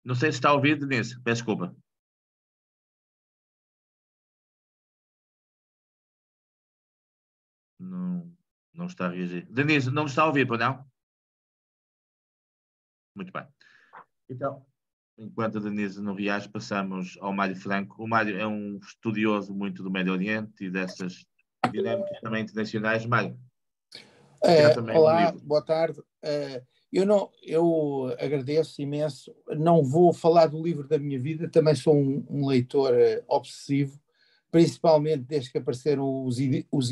[SPEAKER 1] Não sei se está a ouvir, Denise. Peço desculpa. Não está a reagir. Denise, não está a ouvir, pois não? Muito bem. Então, enquanto a Denise não reage, passamos ao Mário Franco. O Mário é um estudioso muito do Médio Oriente e dessas dinâmicas também internacionais. Mário,
[SPEAKER 9] olá, boa tarde. Eu agradeço imenso. Não vou falar do livro da minha vida, também sou um leitor obsessivo, principalmente desde que apareceram os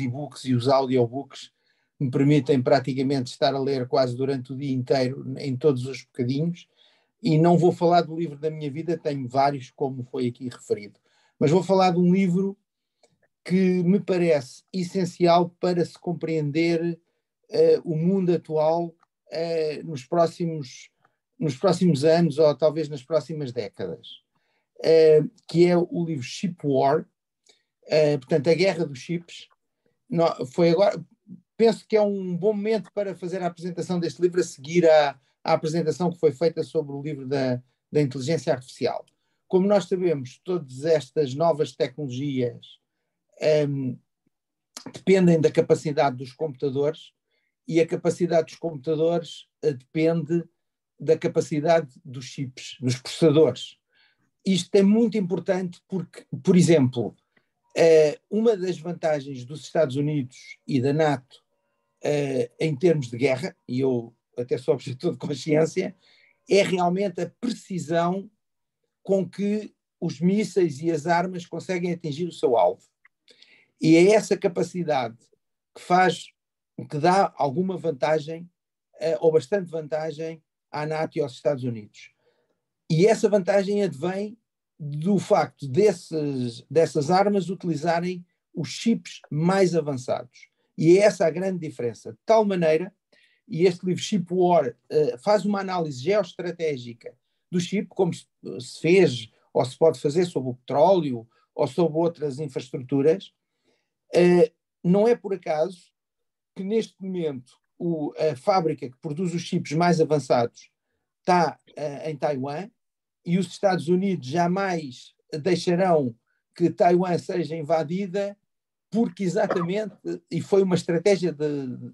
[SPEAKER 9] e-books e os audiobooks, me permitem praticamente estar a ler quase durante o dia inteiro, em todos os bocadinhos, e não vou falar do livro da minha vida, tenho vários, como foi aqui referido, mas vou falar de um livro que me parece essencial para se compreender o mundo atual nos próximos anos ou talvez nas próximas décadas, que é o livro Chip War, portanto, a Guerra dos Chips. Foi agora, penso que é um bom momento para fazer a apresentação deste livro, a seguir à apresentação que foi feita sobre o livro da inteligência artificial. Como nós sabemos, todas estas novas tecnologias dependem da capacidade dos computadores, e a capacidade dos computadores depende da capacidade dos chips, dos processadores. Isto é muito importante porque, por exemplo, uma das vantagens dos Estados Unidos e da NATO em termos de guerra, e eu até sou objetor de consciência, é realmente a precisão com que os mísseis e as armas conseguem atingir o seu alvo. E é essa capacidade que dá alguma vantagem, ou bastante vantagem, à NATO e aos Estados Unidos. E essa vantagem advém do facto dessas armas utilizarem os chips mais avançados. E é essa a grande diferença. De tal maneira, e este livro Chip War faz uma análise geoestratégica do chip, como se fez ou se pode fazer sobre o petróleo ou sobre outras infraestruturas. Não é por acaso que neste momento a fábrica que produz os chips mais avançados está em Taiwan, e os Estados Unidos jamais deixarão que Taiwan seja invadida, porque exatamente, e foi uma estratégia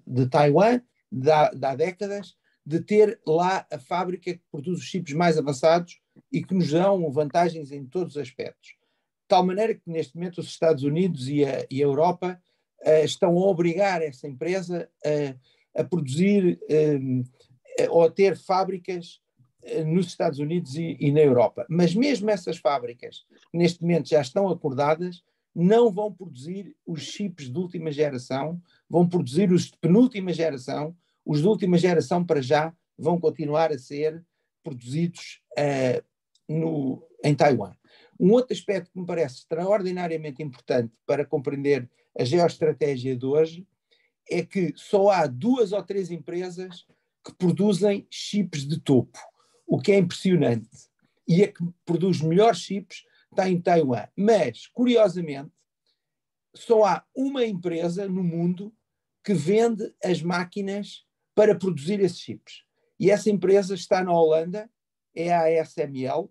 [SPEAKER 9] de Taiwan há décadas, de ter lá a fábrica que produz os chips mais avançados e que nos dão vantagens em todos os aspectos. De tal maneira que neste momento os Estados Unidos e a Europa estão a obrigar essa empresa a produzir ou a ter fábricas nos Estados Unidos e na Europa. Mas mesmo essas fábricas, neste momento já estão acordadas, não vão produzir os chips de última geração, vão produzir os de penúltima geração. Os de última geração, para já, vão continuar a ser produzidos em Taiwan. Um outro aspecto que me parece extraordinariamente importante para compreender a geoestratégia de hoje é que só há 2 ou 3 empresas que produzem chips de topo, o que é impressionante. E a que produz melhores chips está em Taiwan. Mas, curiosamente, só há uma empresa no mundo que vende as máquinas para produzir esses chips. E essa empresa está na Holanda, é a ASML,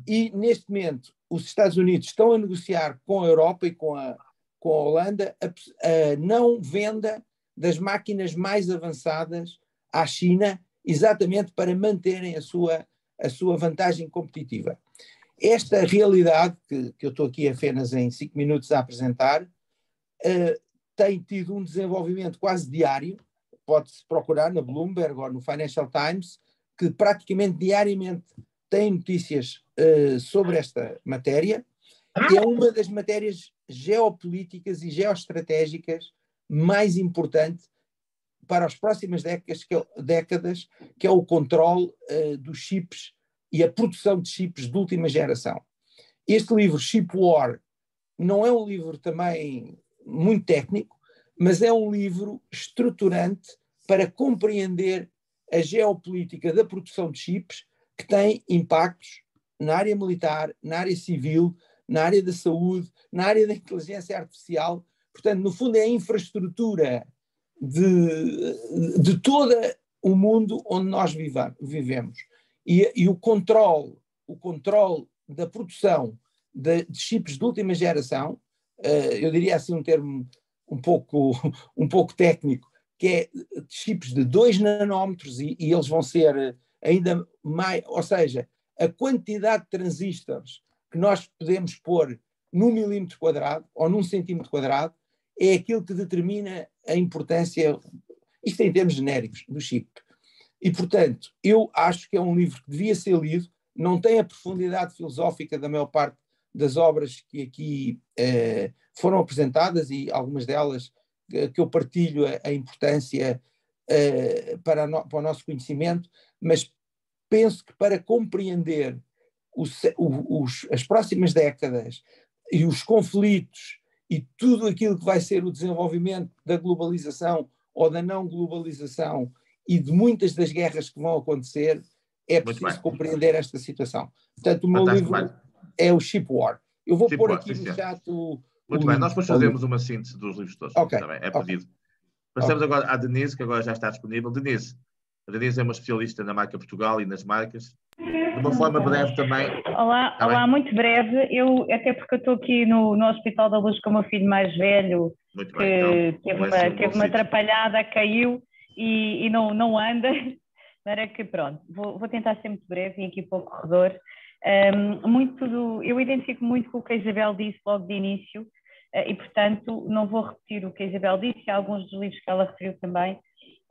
[SPEAKER 9] e neste momento os Estados Unidos estão a negociar com a Europa e com a Holanda a não venda das máquinas mais avançadas à China, exatamente para manterem a sua vantagem competitiva. Esta realidade, que eu estou aqui apenas em 5 minutos a apresentar, tem tido um desenvolvimento quase diário. Pode-se procurar na Bloomberg ou no Financial Times, que praticamente diariamente tem notícias sobre esta matéria, e é uma das matérias geopolíticas e geoestratégicas mais importantes para as próximas décadas, que é o controle dos chips e a produção de chips de última geração. Este livro, Chip War, não é um livro também muito técnico, mas é um livro estruturante para compreender a geopolítica da produção de chips, que tem impactos na área militar, na área civil, na área da saúde, na área da inteligência artificial. Portanto, no fundo, é a infraestrutura de todo o mundo onde nós vivemos. E o controle da produção de chips de última geração, eu diria assim um termo um pouco técnico, que é chips de 2 nanómetros, e eles vão ser ainda mais, ou seja, a quantidade de transistores que nós podemos pôr num milímetro quadrado ou num centímetro quadrado é aquilo que determina a importância, isto em termos genéricos, do chip. E, portanto, eu acho que é um livro que devia ser lido, não tem a profundidade filosófica da maior parte das obras que aqui foram apresentadas, e algumas delas que eu partilho a importância para o nosso conhecimento, mas penso que para compreender as próximas décadas e os conflitos e tudo aquilo que vai ser o desenvolvimento da globalização ou da não globalização e de muitas das guerras que vão acontecer, é preciso compreender esta situação. Portanto, o meu livro é o Chip War. Eu vou pôr aqui no chat o
[SPEAKER 1] Muito bem, nós depois fazemos uma síntese dos livros todos.
[SPEAKER 9] Ok.
[SPEAKER 1] Também, é pedido. Passamos agora à Denise, que agora já está disponível. Denise, a Denise é uma especialista na marca Portugal e nas marcas. De uma forma breve também.
[SPEAKER 10] Olá, muito breve. Até porque eu estou aqui no Hospital da Luz com o meu filho mais velho,
[SPEAKER 1] muito
[SPEAKER 10] que
[SPEAKER 1] bem, então,
[SPEAKER 10] teve uma atrapalhada, caiu e não anda. Para que, pronto, vou tentar ser muito breve e aqui para o corredor. Eu identifico muito com o que a Isabel disse logo de início, e portanto não vou repetir o que a Isabel disse. Alguns dos livros que ela referiu também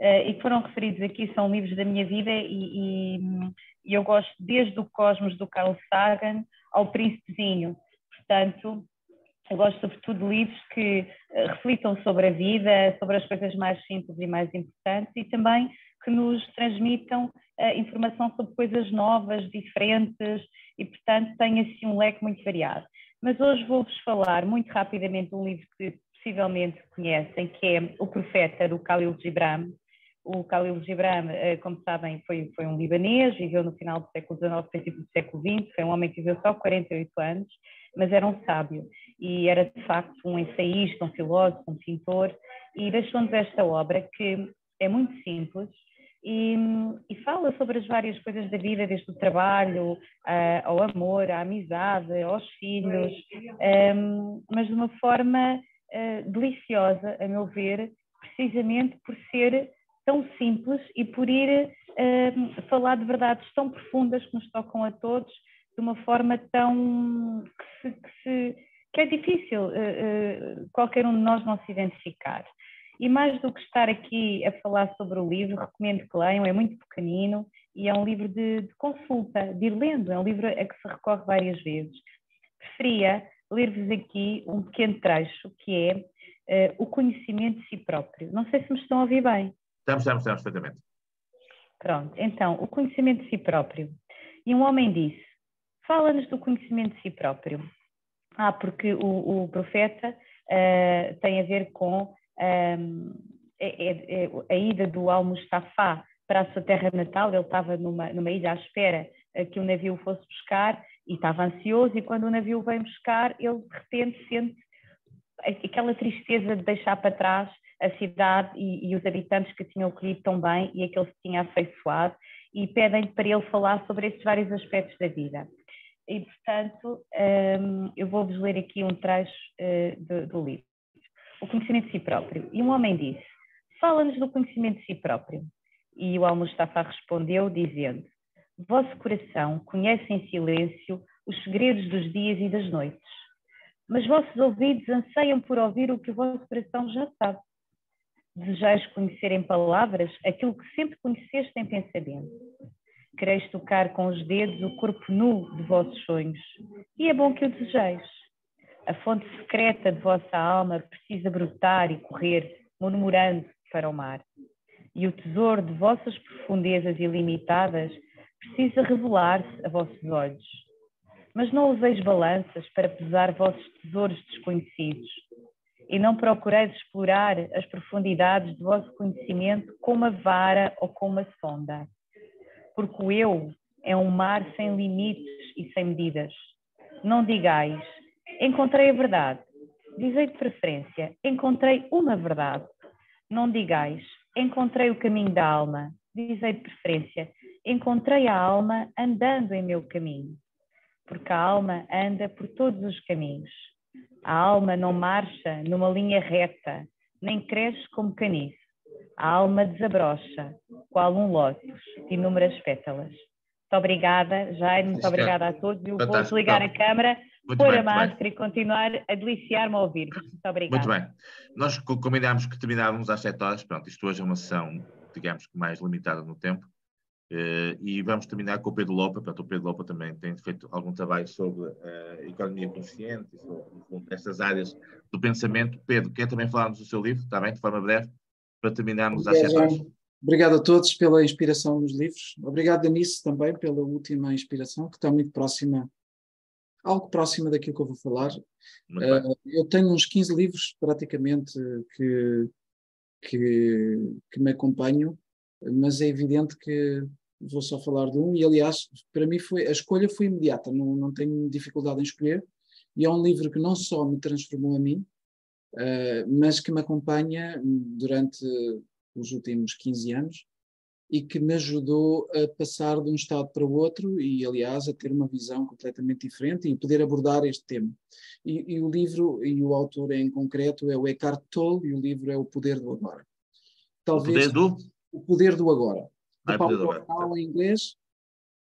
[SPEAKER 10] e que foram referidos aqui são livros da minha vida, e eu gosto desde o Cosmos do Carl Sagan ao Príncipezinho. Portanto, eu gosto sobretudo de livros que reflitam sobre a vida, sobre as coisas mais simples e mais importantes, e também que nos transmitam informação sobre coisas novas, diferentes, e portanto tem assim um leque muito variado. Mas hoje vou-vos falar muito rapidamente de um livro que possivelmente conhecem, que é O Profeta, do Khalil Gibran. O Khalil Gibran, como sabem, foi um libanês, viveu no final do século XIX, princípio do século XX, foi um homem que viveu só 48 anos, mas era um sábio e era de facto um ensaísta, um filósofo, um pintor, e deixou-nos esta obra que é muito simples e fala sobre as várias coisas da vida, desde o trabalho ao amor, à amizade, aos filhos, mas de uma forma deliciosa, a meu ver, precisamente por ser tão simples e por ir falar de verdades tão profundas que nos tocam a todos de uma forma tão que é difícil qualquer um de nós não se identificar. E mais do que estar aqui a falar sobre o livro, recomendo que leiam, é muito pequenino e é um livro de consulta, de ir lendo, é um livro a que se recorre várias vezes. Preferia ler-vos aqui um pequeno trecho que é o conhecimento de si próprio. Não sei se me estão a ouvir bem.
[SPEAKER 1] Estamos perfeitamente.
[SPEAKER 10] Pronto, então, o conhecimento de si próprio. E um homem disse, fala-nos do conhecimento de si próprio. Porque o profeta tem a ver com a ida do Al-Mustafa para a sua terra natal. Ele estava numa ilha à espera que o navio fosse buscar e estava ansioso, e quando o navio veio buscar, ele de repente sente aquela tristeza de deixar para trás a cidade e os habitantes que tinham acolhido tão bem e aqueles que tinha afeiçoado, e pedem-lhe para ele falar sobre esses vários aspectos da vida. E, portanto, eu vou-vos ler aqui um trecho do livro. O conhecimento de si próprio. E um homem disse: fala-nos do conhecimento de si próprio. E o Al-Mustafa respondeu, dizendo: vosso coração conhece em silêncio os segredos dos dias e das noites, mas vossos ouvidos anseiam por ouvir o que o vosso coração já sabe. Desejais conhecer em palavras aquilo que sempre conheceste em pensamento. Quereis tocar com os dedos o corpo nu de vossos sonhos, e é bom que o desejeis. A fonte secreta de vossa alma precisa brotar e correr, murmurando para o mar. E o tesouro de vossas profundezas ilimitadas precisa revelar-se a vossos olhos. Mas não useis balanças para pesar vossos tesouros desconhecidos, e não procureis explorar as profundidades do vosso conhecimento com uma vara ou com uma sonda. Porque o eu é um mar sem limites e sem medidas. Não digais: encontrei a verdade. Dizei de preferência: encontrei uma verdade. Não digais: encontrei o caminho da alma. Dizei de preferência: encontrei a alma andando em meu caminho. Porque a alma anda por todos os caminhos. A alma não marcha numa linha reta, nem cresce como caniço. A alma desabrocha, qual um lótus de inúmeras pétalas. Muito obrigada, Jaime, muito obrigada a todos. Eu vou desligar a câmara, pôr a máscara e continuar a deliciar-me a ouvir. Muito obrigada.
[SPEAKER 1] Muito bem. Nós combinámos que terminávamos às 7 horas. Pronto, isto hoje é uma sessão, digamos que mais limitada no tempo. E vamos terminar com o Pedro Lopa. Portanto, o Pedro Lopa também tem feito algum trabalho sobre a economia consciente e sobre estas áreas do pensamento. Pedro, quer também falarmos do seu livro? Está bem, de forma breve, para terminarmos às 7 horas.
[SPEAKER 11] Obrigado a todos pela inspiração nos livros. Obrigado, Denise, também pela última inspiração, que está muito próxima, algo próxima daquilo que eu vou falar. Eu tenho uns 15 livros, praticamente, que me acompanham, mas é evidente que vou só falar de um, e aliás, para mim a escolha foi imediata, não tenho dificuldade em escolher, e é um livro que não só me transformou a mim, mas que me acompanha durante os últimos 15 anos e que me ajudou a passar de um estado para o outro e, aliás, a ter uma visão completamente diferente e poder abordar este tema. E o livro, e o autor em concreto, é o Eckhart Tolle, e o livro é O Poder do Agora. Talvez, O Poder do Agora. De Paulo Coelho, em inglês.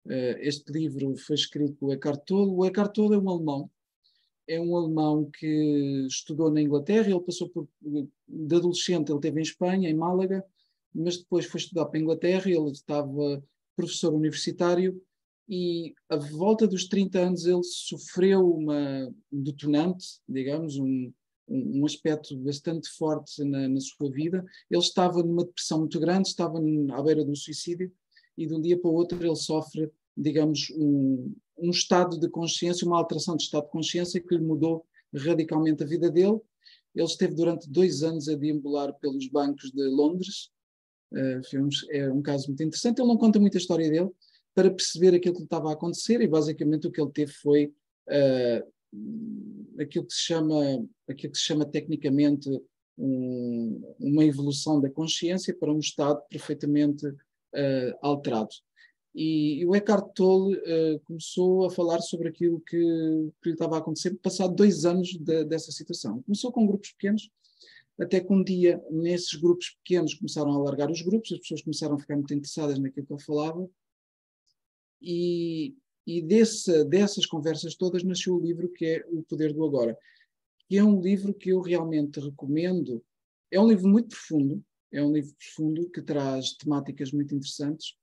[SPEAKER 11] Este livro foi escrito por Eckhart Tolle. O Eckhart Tolle é um alemão que estudou na Inglaterra. Ele passou de adolescente, ele esteve em Espanha, em Málaga, mas depois foi estudar para a Inglaterra. Ele estava professor universitário e, à volta dos 30 anos, ele sofreu um detonante, digamos, um aspecto bastante forte na sua vida. Ele estava numa depressão muito grande, estava à beira do suicídio, e de um dia para o outro ele sofre, digamos, um estado de consciência, uma alteração de estado de consciência que lhe mudou radicalmente a vida dele. Ele esteve durante 2 anos a deambular pelos bancos de Londres. É um caso muito interessante. Ele não conta muita história dele para perceber aquilo que lhe estava a acontecer, e basicamente o que ele teve foi aquilo que se chama tecnicamente uma evolução da consciência para um estado perfeitamente alterado. E o Eckhart Tolle começou a falar sobre aquilo que lhe estava a acontecer passado 2 anos dessa situação. Começou com grupos pequenos, até que um dia, nesses grupos pequenos, começaram a alargar os grupos, as pessoas começaram a ficar muito interessadas naquilo que ele falava, e dessas conversas todas nasceu o livro que é O Poder do Agora, que é um livro que eu realmente recomendo. É um livro muito profundo, que traz temáticas muito interessantes,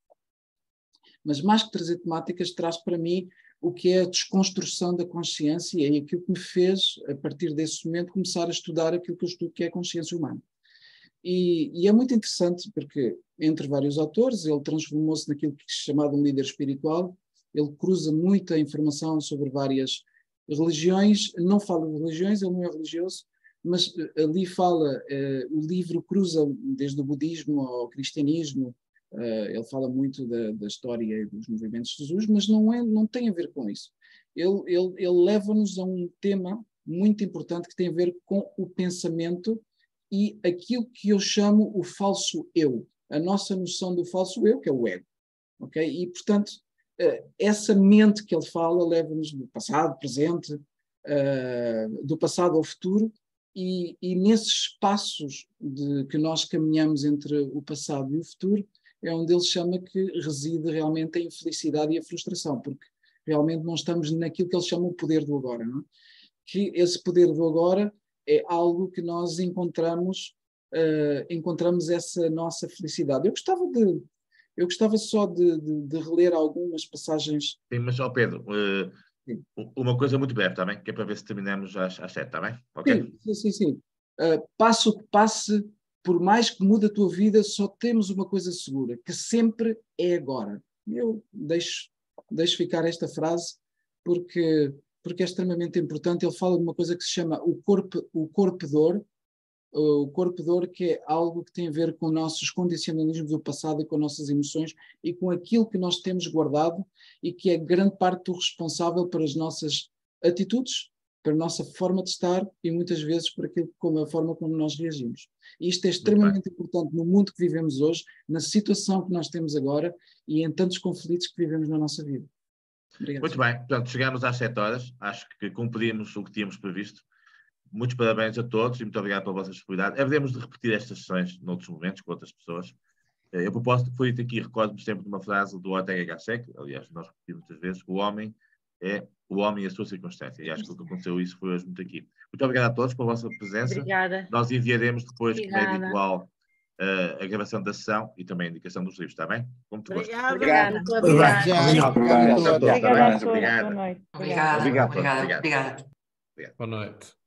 [SPEAKER 11] mas mais que trazer temáticas, traz para mim o que é a desconstrução da consciência, e é aquilo que me fez, a partir desse momento, começar a estudar aquilo que eu estudo, que é a consciência humana. E é muito interessante porque, entre vários autores, ele transformou-se naquilo que é chamado um líder espiritual. Ele cruza muita informação sobre várias religiões, não fala de religiões, ele não é religioso, mas ali fala, o livro cruza desde o budismo ao cristianismo. Ele fala muito da história e dos movimentos de Jesus, mas não tem a ver com isso. Ele leva-nos a um tema muito importante que tem a ver com o pensamento e aquilo que eu chamo o falso eu, a nossa noção do falso eu, que é o ego. Okay? E, portanto, essa mente que ele fala leva-nos do passado, presente, do passado ao futuro, e nesses espaços que nós caminhamos entre o passado e o futuro, é onde ele chama que reside realmente a infelicidade e a frustração, porque realmente não estamos naquilo que ele chama o poder do agora. Não é? Que esse poder do agora é algo que nós encontramos essa nossa felicidade. Eu gostava só de reler algumas passagens.
[SPEAKER 1] Sim, mas, Pedro, uma coisa muito breve, está bem? Que é para ver se terminamos às 7, está bem? Okay?
[SPEAKER 11] Sim. Passe o que passe, por mais que mude a tua vida, só temos uma coisa segura, que sempre é agora. Eu deixo ficar esta frase porque é extremamente importante. Ele fala de uma coisa que se chama o corpo-dor, que é algo que tem a ver com nossos condicionalismos do passado e com nossas emoções e com aquilo que nós temos guardado e que é grande parte do responsável para as nossas atitudes, para a nossa forma de estar e muitas vezes por a forma como nós reagimos. E isto é extremamente importante no mundo que vivemos hoje, na situação que nós temos agora e em tantos conflitos que vivemos na nossa vida. Obrigado.
[SPEAKER 1] Muito bem, portanto, chegamos às 7 horas, acho que cumprimos o que tínhamos previsto. Muitos parabéns a todos e muito obrigado pela vossa disponibilidade. Haveremos de repetir estas sessões noutros momentos com outras pessoas. Eu propósito que foi aqui, recordo-me sempre de uma frase do Ortega Gasset, aliás, nós repetimos muitas vezes, o homem é o homem e a sua circunstância. E acho que o que aconteceu isso foi hoje muito aqui. Muito obrigado a todos pela vossa presença.
[SPEAKER 2] Obrigada.
[SPEAKER 1] Nós enviaremos depois, como é habitual, a gravação da sessão e também a indicação dos livros, está bem? Com muito gosto.
[SPEAKER 8] Obrigada.
[SPEAKER 10] Obrigada a todos. Boa noite.
[SPEAKER 12] Obrigado. Boa noite.